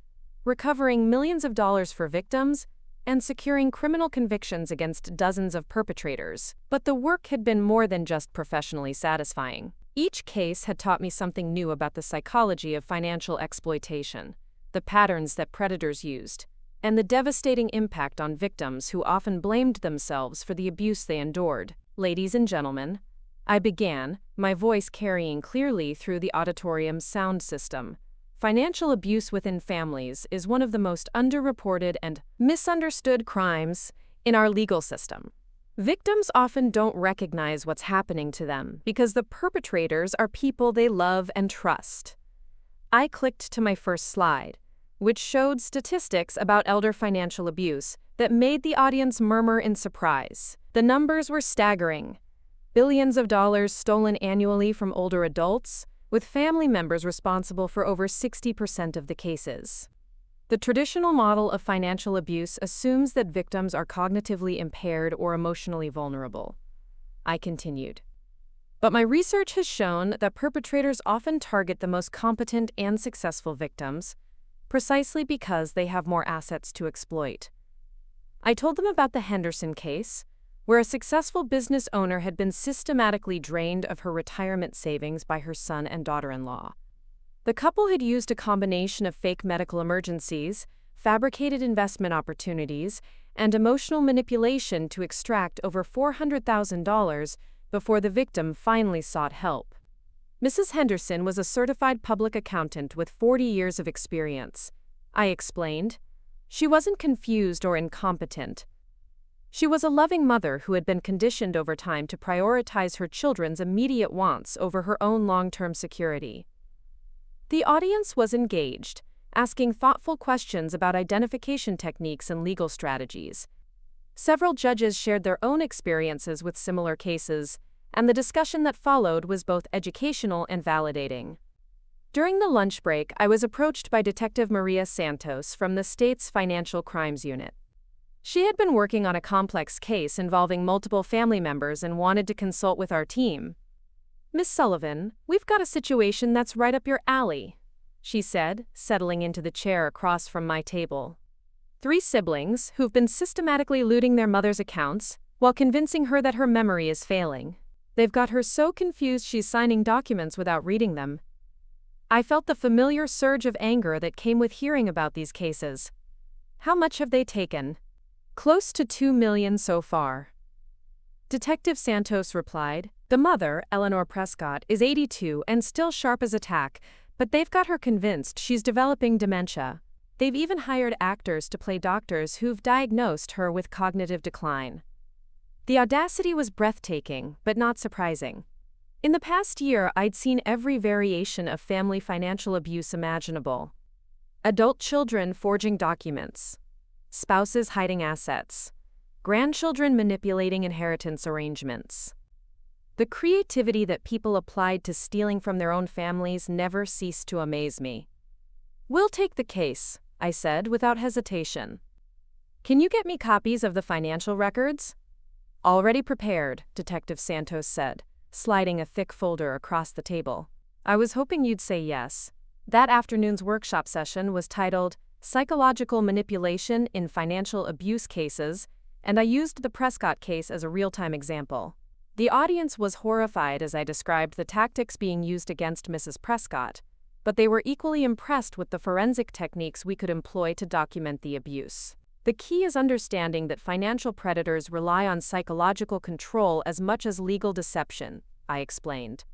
recovering millions of dollars for victims, and securing criminal convictions against dozens of perpetrators. But the work had been more than just professionally satisfying. Each case had taught me something new about the psychology of financial exploitation, the patterns that predators used, and the devastating impact on victims who often blamed themselves for the abuse they endured. Ladies and gentlemen, I began, my voice carrying clearly through the auditorium's sound system. Financial abuse within families is one of the most underreported and misunderstood crimes in our legal system. Victims often don't recognize what's happening to them because the perpetrators are people they love and trust. I clicked to my first slide, which showed statistics about elder financial abuse that made the audience murmur in surprise. The numbers were staggering. Billions of dollars stolen annually from older adults, with family members responsible for over 60% of the cases. The traditional model of financial abuse assumes that victims are cognitively impaired or emotionally vulnerable. I continued. But my research has shown that perpetrators often target the most competent and successful victims, precisely because they have more assets to exploit. I told them about the Henderson case, where a successful business owner had been systematically drained of her retirement savings by her son and daughter-in-law. The couple had used a combination of fake medical emergencies, fabricated investment opportunities, and emotional manipulation to extract over $400,000 before the victim finally sought help. Mrs. Henderson was a certified public accountant with 40 years of experience. I explained. She wasn't confused or incompetent. She was a loving mother who had been conditioned over time to prioritize her children's immediate wants over her own long-term security. The audience was engaged, asking thoughtful questions about identification techniques and legal strategies. Several judges shared their own experiences with similar cases, and the discussion that followed was both educational and validating. During the lunch break, I was approached by Detective Maria Santos from the state's Financial Crimes Unit. She had been working on a complex case involving multiple family members and wanted to consult with our team. "Miss Sullivan, we've got a situation that's right up your alley," she said, settling into the chair across from my table. "3 siblings who've been systematically looting their mother's accounts while convincing her that her memory is failing. They've got her so confused she's signing documents without reading them." I felt the familiar surge of anger that came with hearing about these cases. "How much have they taken?" "Close to $2 million so far." Detective Santos replied, "The mother, Eleanor Prescott, is 82 and still sharp as a tack, but they've got her convinced she's developing dementia. They've even hired actors to play doctors who've diagnosed her with cognitive decline." The audacity was breathtaking, but not surprising. In the past year, I'd seen every variation of family financial abuse imaginable. Adult children forging documents, spouses hiding assets, grandchildren manipulating inheritance arrangements. The creativity that people applied to stealing from their own families never ceased to amaze me. "We'll take the case," I said without hesitation. "Can you get me copies of the financial records?" "Already prepared," Detective Santos said, sliding a thick folder across the table. I was hoping you'd say yes. That afternoon's workshop session was titled Psychological Manipulation in Financial Abuse Cases, and I used the Prescott case as a real-time example. The audience was horrified as I described the tactics being used against Mrs. Prescott, but they were equally impressed with the forensic techniques we could employ to document the abuse. The key is understanding that financial predators rely on psychological control as much as legal deception, I explained.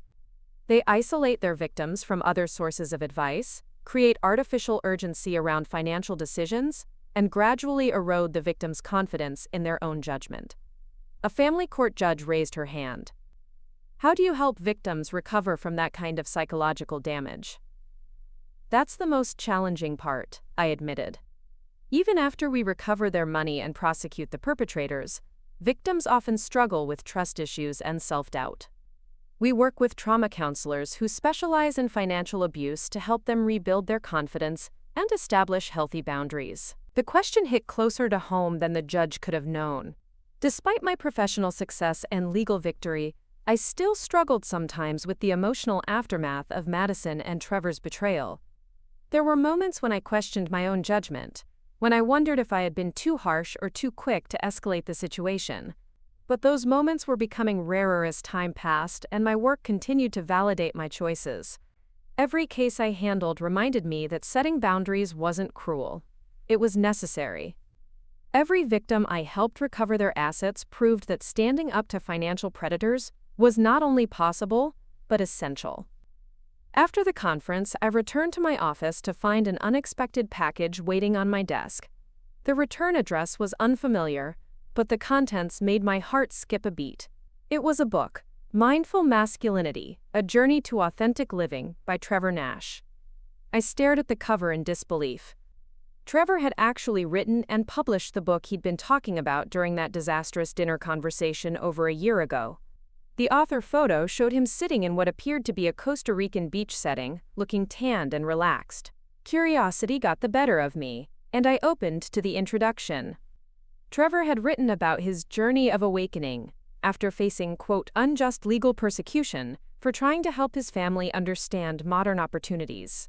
They isolate their victims from other sources of advice, create artificial urgency around financial decisions, and gradually erode the victim's confidence in their own judgment. A family court judge raised her hand. "How do you help victims recover from that kind of psychological damage?" "That's the most challenging part," I admitted. Even after we recover their money and prosecute the perpetrators, victims often struggle with trust issues and self-doubt. We work with trauma counselors who specialize in financial abuse to help them rebuild their confidence and establish healthy boundaries. The question hit closer to home than the judge could have known. Despite my professional success and legal victory, I still struggled sometimes with the emotional aftermath of Madison and Trevor's betrayal. There were moments when I questioned my own judgment, when I wondered if I had been too harsh or too quick to escalate the situation. But those moments were becoming rarer as time passed, and my work continued to validate my choices. Every case I handled reminded me that setting boundaries wasn't cruel. It was necessary. Every victim I helped recover their assets proved that standing up to financial predators was not only possible, but essential. After the conference, I returned to my office to find an unexpected package waiting on my desk. The return address was unfamiliar, but the contents made my heart skip a beat. It was a book, Mindful Masculinity: A Journey to Authentic Living by Trevor Nash. I stared at the cover in disbelief. Trevor had actually written and published the book he'd been talking about during that disastrous dinner conversation over a year ago. The author photo showed him sitting in what appeared to be a Costa Rican beach setting, looking tanned and relaxed. Curiosity got the better of me, and I opened to the introduction. Trevor had written about his journey of awakening, after facing, quote, unjust legal persecution for trying to help his family understand modern opportunities.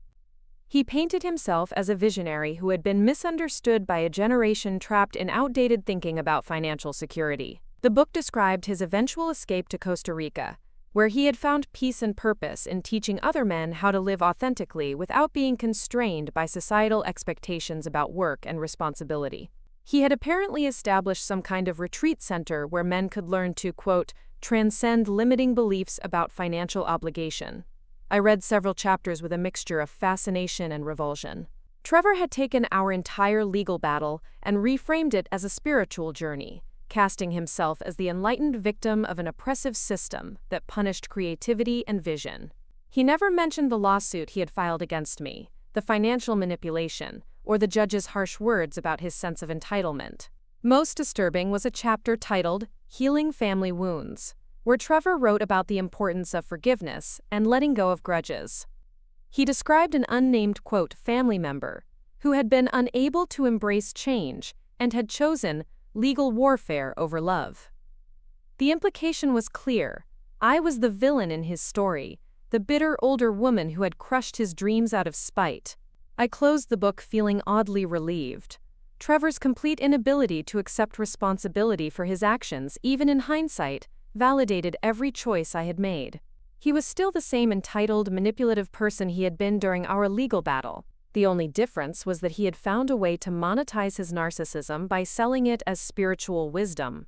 He painted himself as a visionary who had been misunderstood by a generation trapped in outdated thinking about financial security. The book described his eventual escape to Costa Rica, where he had found peace and purpose in teaching other men how to live authentically without being constrained by societal expectations about work and responsibility. He had apparently established some kind of retreat center where men could learn to, quote, transcend limiting beliefs about financial obligation. I read several chapters with a mixture of fascination and revulsion. Trevor had taken our entire legal battle and reframed it as a spiritual journey, casting himself as the enlightened victim of an oppressive system that punished creativity and vision. He never mentioned the lawsuit he had filed against me, the financial manipulation, or the judge's harsh words about his sense of entitlement. Most disturbing was a chapter titled Healing Family Wounds, where Trevor wrote about the importance of forgiveness and letting go of grudges. He described an unnamed, quote, family member who had been unable to embrace change and had chosen legal warfare over love. The implication was clear. I was the villain in his story, the bitter older woman who had crushed his dreams out of spite. I closed the book feeling oddly relieved. Trevor's complete inability to accept responsibility for his actions, even in hindsight, validated every choice I had made. He was still the same entitled, manipulative person he had been during our legal battle. The only difference was that he had found a way to monetize his narcissism by selling it as spiritual wisdom.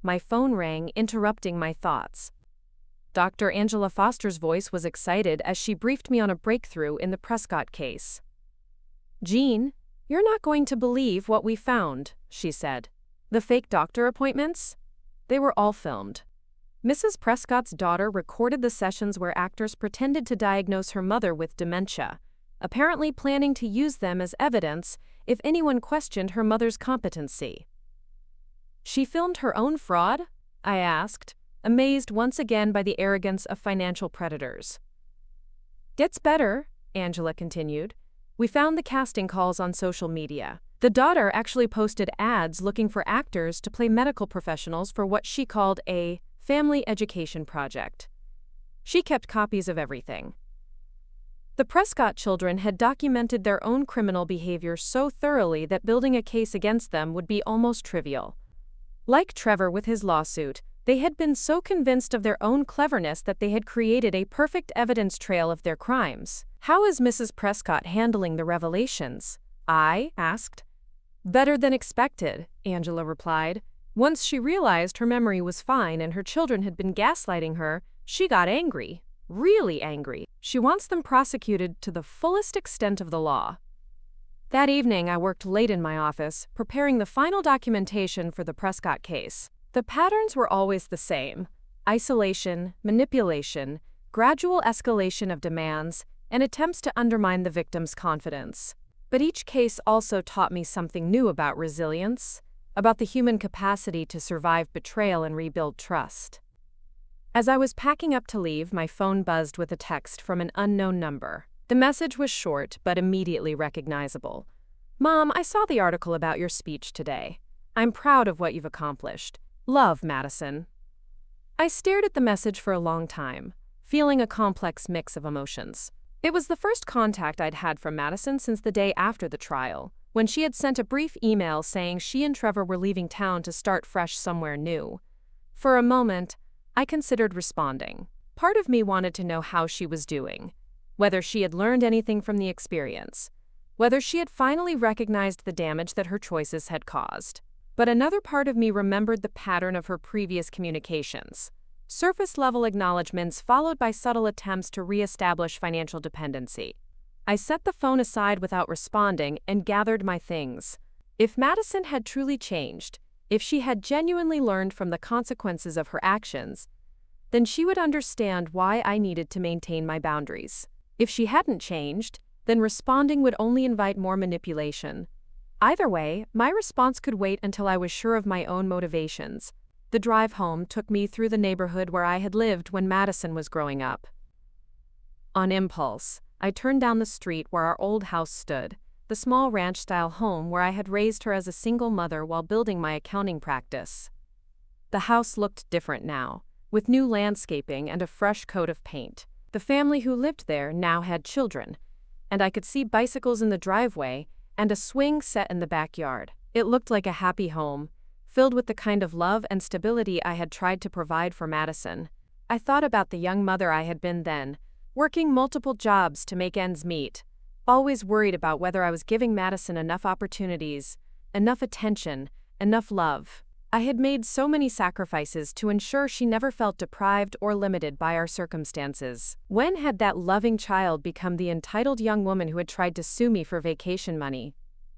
My phone rang, interrupting my thoughts. Dr. Angela Foster's voice was excited as she briefed me on a breakthrough in the Prescott case. "Jean, you're not going to believe what we found," she said. "The fake doctor appointments? They were all filmed. Mrs. Prescott's daughter recorded the sessions where actors pretended to diagnose her mother with dementia, apparently planning to use them as evidence if anyone questioned her mother's competency." "She filmed her own fraud?" I asked, amazed once again by the arrogance of financial predators. "Gets better," Angela continued. "We found the casting calls on social media. The daughter actually posted ads looking for actors to play medical professionals for what she called a family education project. She kept copies of everything. The Prescott children had documented their own criminal behavior so thoroughly that building a case against them would be almost trivial. Like Trevor with his lawsuit, they had been so convinced of their own cleverness that they had created a perfect evidence trail of their crimes. "How is Mrs. Prescott handling the revelations?" I asked. "Better than expected," Angela replied. "Once she realized her memory was fine and her children had been gaslighting her, she got angry. Really angry. She wants them prosecuted to the fullest extent of the law." That evening, I worked late in my office, preparing the final documentation for the Prescott case. The patterns were always the same: isolation, manipulation, gradual escalation of demands, and attempts to undermine the victim's confidence. But each case also taught me something new about resilience, about the human capacity to survive betrayal and rebuild trust. As I was packing up to leave, my phone buzzed with a text from an unknown number. The message was short but immediately recognizable. "Mom, I saw the article about your speech today. I'm proud of what you've accomplished. Love, Madison." I stared at the message for a long time, feeling a complex mix of emotions. It was the first contact I'd had from Madison since the day after the trial, when she had sent a brief email saying she and Trevor were leaving town to start fresh somewhere new. For a moment, I considered responding. Part of me wanted to know how she was doing, whether she had learned anything from the experience, whether she had finally recognized the damage that her choices had caused. But another part of me remembered the pattern of her previous communications: surface-level acknowledgments followed by subtle attempts to re-establish financial dependency. I set the phone aside without responding and gathered my things. If Madison had truly changed, if she had genuinely learned from the consequences of her actions, then she would understand why I needed to maintain my boundaries. If she hadn't changed, then responding would only invite more manipulation. Either way, my response could wait until I was sure of my own motivations. The drive home took me through the neighborhood where I had lived when Madison was growing up. On impulse, I turned down the street where our old house stood, the small ranch-style home where I had raised her as a single mother while building my accounting practice. The house looked different now, with new landscaping and a fresh coat of paint. The family who lived there now had children, and I could see bicycles in the driveway and a swing set in the backyard. It looked like a happy home, filled with the kind of love and stability I had tried to provide for Madison. I thought about the young mother I had been then, working multiple jobs to make ends meet, always worried about whether I was giving Madison enough opportunities, enough attention, enough love. I had made so many sacrifices to ensure she never felt deprived or limited by our circumstances. When had that loving child become the entitled young woman who had tried to sue me for vacation money?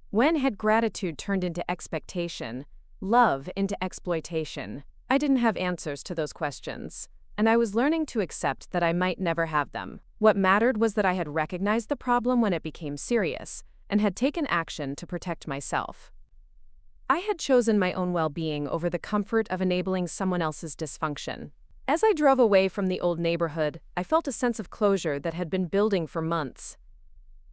When had gratitude turned into expectation, love into exploitation? I didn't have answers to those questions, and I was learning to accept that I might never have them. What mattered was that I had recognized the problem when it became serious, and had taken action to protect myself. I had chosen my own well-being over the comfort of enabling someone else's dysfunction. As I drove away from the old neighborhood, I felt a sense of closure that had been building for months.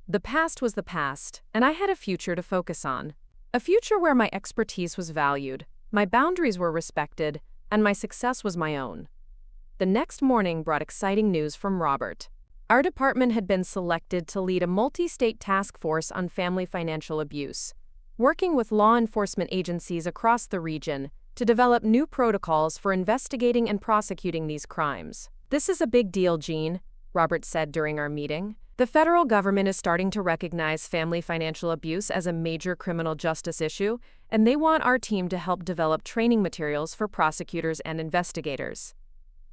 The past was the past, and I had a future to focus on. A future where my expertise was valued, my boundaries were respected, and my success was my own. The next morning brought exciting news from Robert. Our department had been selected to lead a multi-state task force on family financial abuse, working with law enforcement agencies across the region to develop new protocols for investigating and prosecuting these crimes. "This is a big deal, Jean," Robert said during our meeting. "The federal government is starting to recognize family financial abuse as a major criminal justice issue, and they want our team to help develop training materials for prosecutors and investigators."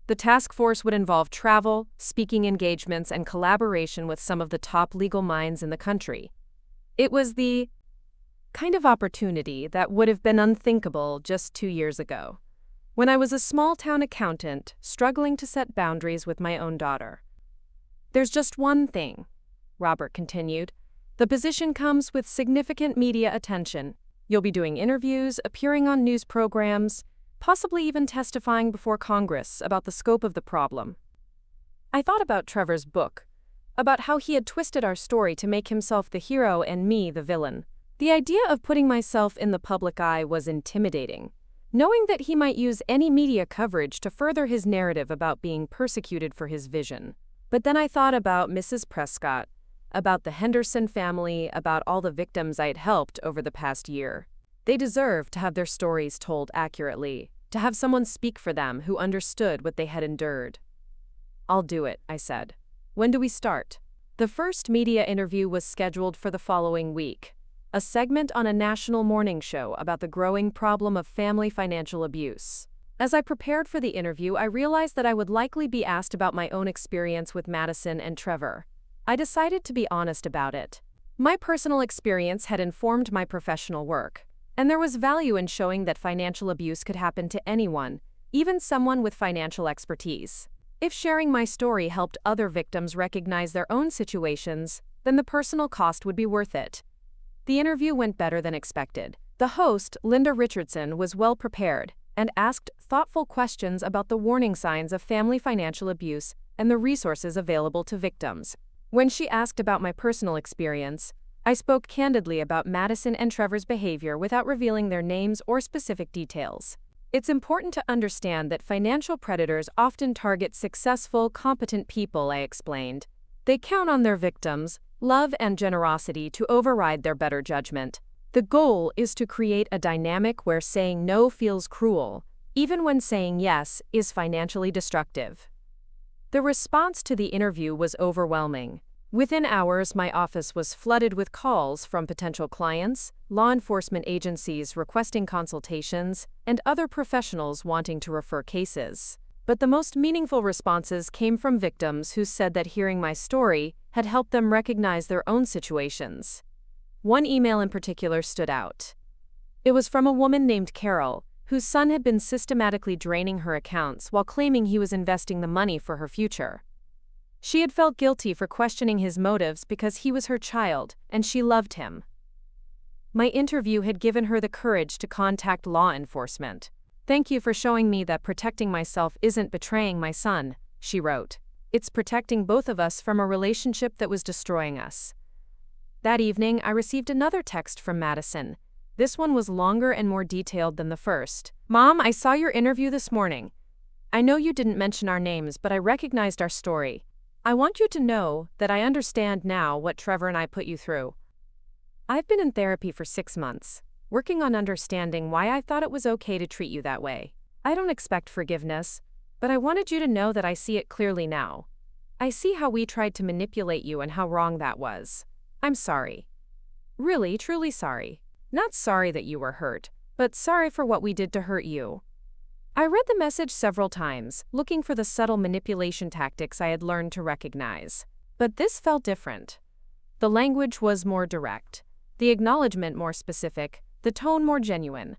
The task force would involve travel, speaking engagements, and collaboration with some of the top legal minds in the country. It was the kind of opportunity that would have been unthinkable just 2 years ago, when I was a small-town accountant struggling to set boundaries with my own daughter. "There's just one thing," Robert continued. "The position comes with significant media attention. You'll be doing interviews, appearing on news programs, possibly even testifying before Congress about the scope of the problem." I thought about Trevor's book, about how he had twisted our story to make himself the hero and me the villain. The idea of putting myself in the public eye was intimidating, knowing that he might use any media coverage to further his narrative about being persecuted for his vision. But then I thought about Mrs. Prescott, about the Henderson family, about all the victims I had helped over the past year. They deserve to have their stories told accurately, to have someone speak for them who understood what they had endured. "I'll do it," I said. "When do we start?" The first media interview was scheduled for the following week, a segment on a national morning show about the growing problem of family financial abuse. As I prepared for the interview, I realized that I would likely be asked about my own experience with Madison and Trevor. I decided to be honest about it. My personal experience had informed my professional work, and there was value in showing that financial abuse could happen to anyone, even someone with financial expertise. If sharing my story helped other victims recognize their own situations, then the personal cost would be worth it. The interview went better than expected. The host, Linda Richardson, was well prepared and asked thoughtful questions about the warning signs of family financial abuse and the resources available to victims. When she asked about my personal experience, I spoke candidly about Madison and Trevor's behavior without revealing their names or specific details. It's important to understand that financial predators often target successful, competent people, I explained. They count on their victims' love and generosity to override their better judgment. The goal is to create a dynamic where saying no feels cruel, even when saying yes is financially destructive. The response to the interview was overwhelming. Within hours, my office was flooded with calls from potential clients, law enforcement agencies requesting consultations, and other professionals wanting to refer cases. But the most meaningful responses came from victims who said that hearing my story had helped them recognize their own situations. One email in particular stood out. It was from a woman named Carol, whose son had been systematically draining her accounts while claiming he was investing the money for her future. She had felt guilty for questioning his motives because he was her child, and she loved him. My interview had given her the courage to contact law enforcement. "Thank you for showing me that protecting myself isn't betraying my son," she wrote. "It's protecting both of us from a relationship that was destroying us." That evening, I received another text from Madison. This one was longer and more detailed than the first. "Mom, I saw your interview this morning. I know you didn't mention our names, but I recognized our story. I want you to know that I understand now what Trevor and I put you through. I've been in therapy for 6 months, working on understanding why I thought it was okay to treat you that way. I don't expect forgiveness, but I wanted you to know that I see it clearly now. I see how we tried to manipulate you and how wrong that was. I'm sorry. Really, truly sorry. Not sorry that you were hurt, but sorry for what we did to hurt you." I read the message several times, looking for the subtle manipulation tactics I had learned to recognize. But this felt different. The language was more direct, the acknowledgement more specific, the tone more genuine.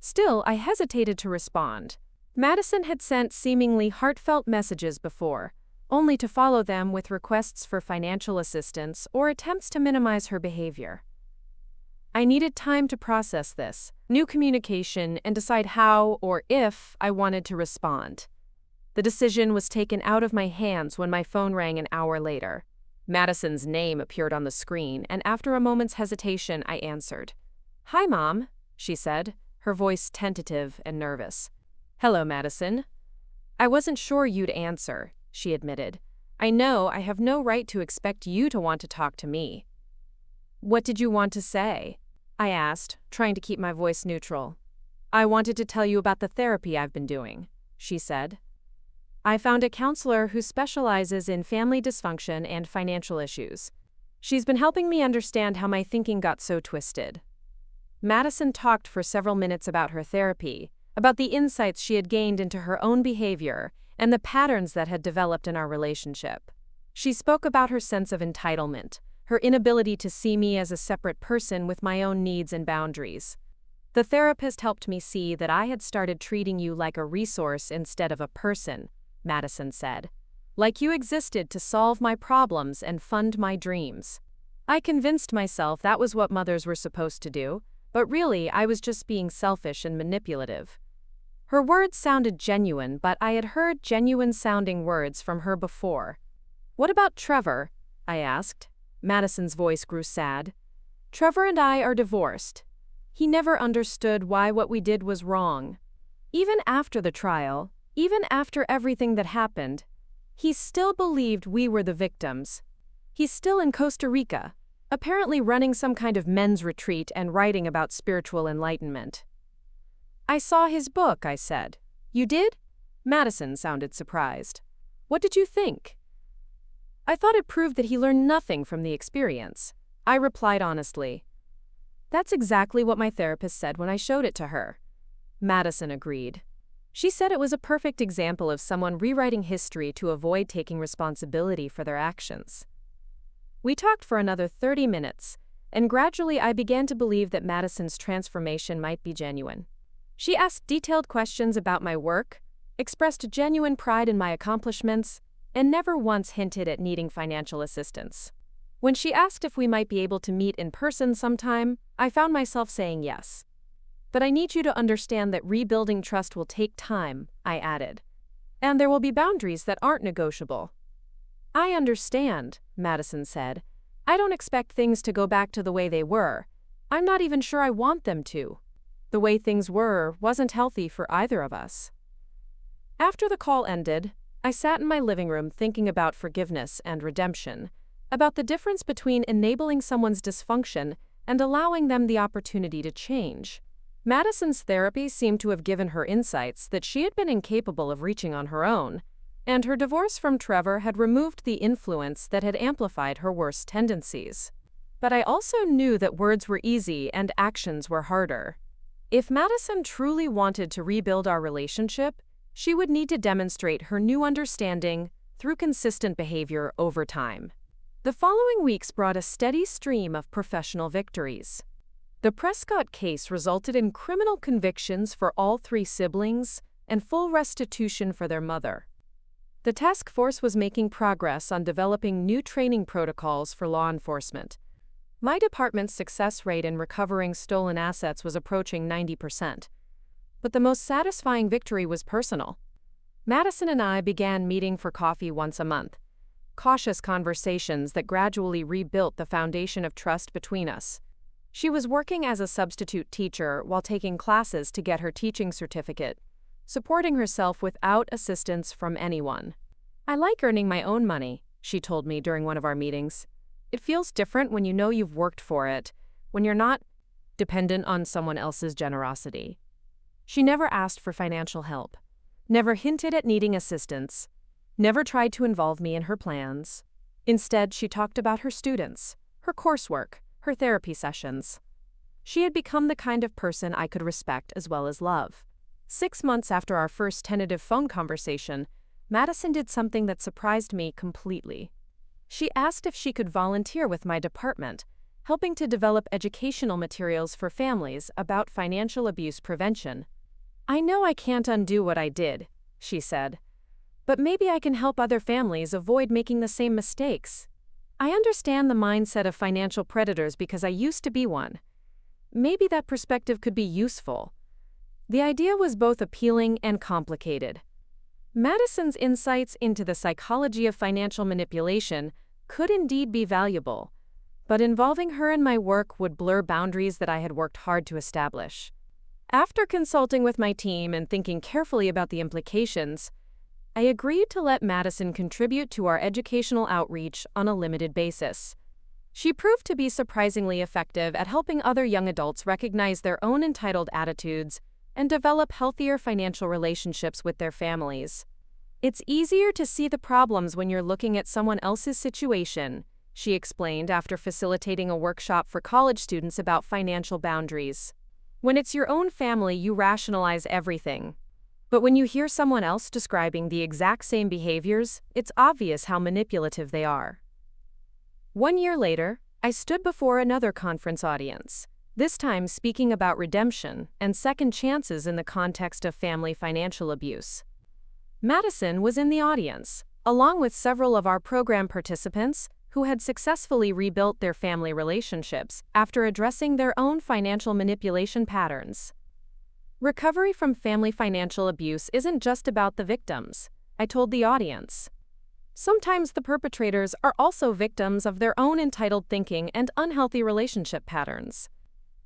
Still, I hesitated to respond. Madison had sent seemingly heartfelt messages before, only to follow them with requests for financial assistance or attempts to minimize her behavior. I needed time to process this, new communication, and decide how or if I wanted to respond. The decision was taken out of my hands when my phone rang an hour later. Madison's name appeared on the screen, and after a moment's hesitation, I answered. "Hi, Mom," she said, her voice tentative and nervous. "Hello, Madison." "I wasn't sure you'd answer," she admitted. "I know I have no right to expect you to want to talk to me." "What did you want to say?" I asked, trying to keep my voice neutral. "I wanted to tell you about the therapy I've been doing," she said. "I found a counselor who specializes in family dysfunction and financial issues. She's been helping me understand how my thinking got so twisted." Madison talked for several minutes about her therapy, about the insights she had gained into her own behavior, and the patterns that had developed in our relationship. She spoke about her sense of entitlement, her inability to see me as a separate person with my own needs and boundaries. "The therapist helped me see that I had started treating you like a resource instead of a person," Madison said. "Like you existed to solve my problems and fund my dreams. I convinced myself that was what mothers were supposed to do, but really I was just being selfish and manipulative." Her words sounded genuine, but I had heard genuine-sounding words from her before. "What about Trevor?" I asked. Madison's voice grew sad. "Trevor and I are divorced. He never understood why what we did was wrong. Even after the trial, even after everything that happened, he still believed we were the victims. He's still in Costa Rica, apparently running some kind of men's retreat and writing about spiritual enlightenment." "I saw his book," I said. "You did?" Madison sounded surprised. "What did you think?" "I thought it proved that he learned nothing from the experience." I replied honestly. "That's exactly what my therapist said when I showed it to her." Madison agreed. She said it was a perfect example of someone rewriting history to avoid taking responsibility for their actions. We talked for another 30 minutes, and gradually I began to believe that Madison's transformation might be genuine. She asked detailed questions about my work, expressed genuine pride in my accomplishments, and never once hinted at needing financial assistance. When she asked if we might be able to meet in person sometime, I found myself saying yes. "But I need you to understand that rebuilding trust will take time," I added. "And there will be boundaries that aren't negotiable." "I understand," Madison said. "I don't expect things to go back to the way they were. I'm not even sure I want them to. The way things were wasn't healthy for either of us." After the call ended, I sat in my living room thinking about forgiveness and redemption, about the difference between enabling someone's dysfunction and allowing them the opportunity to change. Madison's therapy seemed to have given her insights that she had been incapable of reaching on her own, and her divorce from Trevor had removed the influence that had amplified her worst tendencies. But I also knew that words were easy and actions were harder. If Madison truly wanted to rebuild our relationship, she would need to demonstrate her new understanding through consistent behavior over time. The following weeks brought a steady stream of professional victories. The Prescott case resulted in criminal convictions for all 3 siblings and full restitution for their mother. The task force was making progress on developing new training protocols for law enforcement. My department's success rate in recovering stolen assets was approaching 90%. But the most satisfying victory was personal. Madison and I began meeting for coffee once a month. Cautious conversations that gradually rebuilt the foundation of trust between us. She was working as a substitute teacher while taking classes to get her teaching certificate, supporting herself without assistance from anyone. "I like earning my own money," she told me during one of our meetings. "It feels different when you know you've worked for it, when you're not dependent on someone else's generosity." She never asked for financial help, never hinted at needing assistance, never tried to involve me in her plans. Instead, she talked about her students, her coursework, her therapy sessions. She had become the kind of person I could respect as well as love. 6 months after our first tentative phone conversation, Madison did something that surprised me completely. She asked if she could volunteer with my department, helping to develop educational materials for families about financial abuse prevention. "I know I can't undo what I did," she said, "but maybe I can help other families avoid making the same mistakes. I understand the mindset of financial predators because I used to be one. Maybe that perspective could be useful." The idea was both appealing and complicated. Madison's insights into the psychology of financial manipulation could indeed be valuable, but involving her in my work would blur boundaries that I had worked hard to establish. After consulting with my team and thinking carefully about the implications, I agreed to let Madison contribute to our educational outreach on a limited basis. She proved to be surprisingly effective at helping other young adults recognize their own entitled attitudes and develop healthier financial relationships with their families. "It's easier to see the problems when you're looking at someone else's situation," she explained after facilitating a workshop for college students about financial boundaries. "When it's your own family, you rationalize everything. But when you hear someone else describing the exact same behaviors, it's obvious how manipulative they are." 1 year later, I stood before another conference audience, this time speaking about redemption and second chances in the context of family financial abuse. Madison was in the audience, along with several of our program participants who had successfully rebuilt their family relationships after addressing their own financial manipulation patterns. "Recovery from family financial abuse isn't just about the victims," I told the audience. "Sometimes the perpetrators are also victims of their own entitled thinking and unhealthy relationship patterns.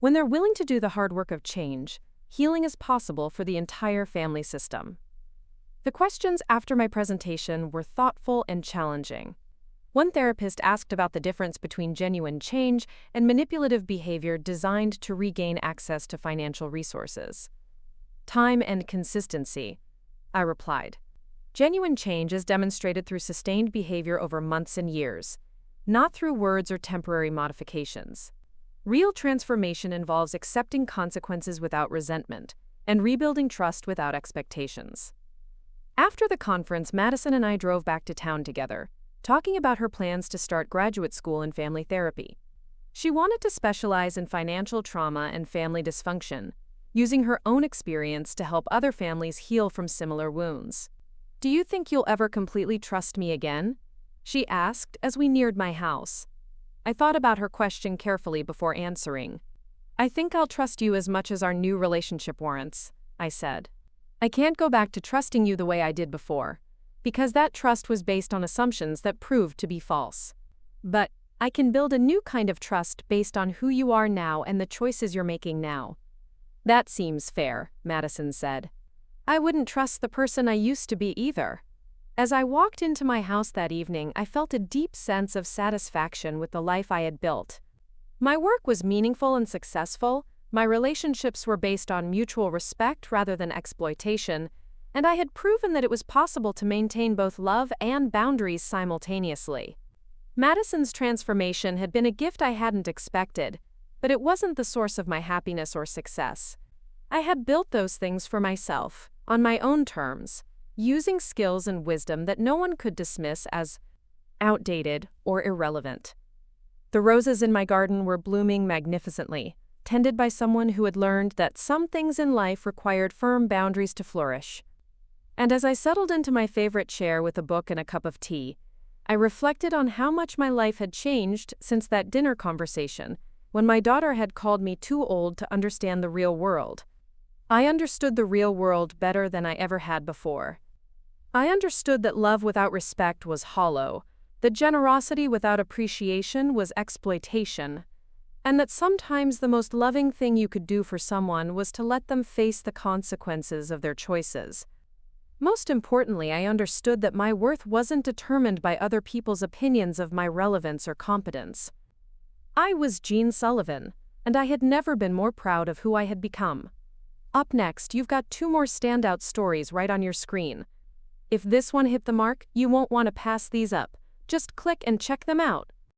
When they're willing to do the hard work of change, healing is possible for the entire family system." The questions after my presentation were thoughtful and challenging. One therapist asked about the difference between genuine change and manipulative behavior designed to regain access to financial resources. "Time and consistency," I replied. "Genuine change is demonstrated through sustained behavior over months and years, not through words or temporary modifications. Real transformation involves accepting consequences without resentment and rebuilding trust without expectations." After the conference, Madison and I drove back to town together, talking about her plans to start graduate school in family therapy. She wanted to specialize in financial trauma and family dysfunction, using her own experience to help other families heal from similar wounds. "Do you think you'll ever completely trust me again?" she asked as we neared my house. I thought about her question carefully before answering. "I think I'll trust you as much as our new relationship warrants," I said. "I can't go back to trusting you the way I did before, because that trust was based on assumptions that proved to be false. But I can build a new kind of trust based on who you are now and the choices you're making now." "That seems fair," Madison said. "I wouldn't trust the person I used to be either." As I walked into my house that evening, I felt a deep sense of satisfaction with the life I had built. My work was meaningful and successful, my relationships were based on mutual respect rather than exploitation, and I had proven that it was possible to maintain both love and boundaries simultaneously. Madison's transformation had been a gift I hadn't expected, but it wasn't the source of my happiness or success. I had built those things for myself, on my own terms, using skills and wisdom that no one could dismiss as outdated or irrelevant. The roses in my garden were blooming magnificently, tended by someone who had learned that some things in life required firm boundaries to flourish. And as I settled into my favorite chair with a book and a cup of tea, I reflected on how much my life had changed since that dinner conversation, when my daughter had called me too old to understand the real world. I understood the real world better than I ever had before. I understood that love without respect was hollow, that generosity without appreciation was exploitation, and that sometimes the most loving thing you could do for someone was to let them face the consequences of their choices. Most importantly, I understood that my worth wasn't determined by other people's opinions of my relevance or competence. I was Jean Sullivan, and I had never been more proud of who I had become. Up next, you've got 2 more standout stories right on your screen. If this one hit the mark, you won't want to pass these up. Just click and check them out.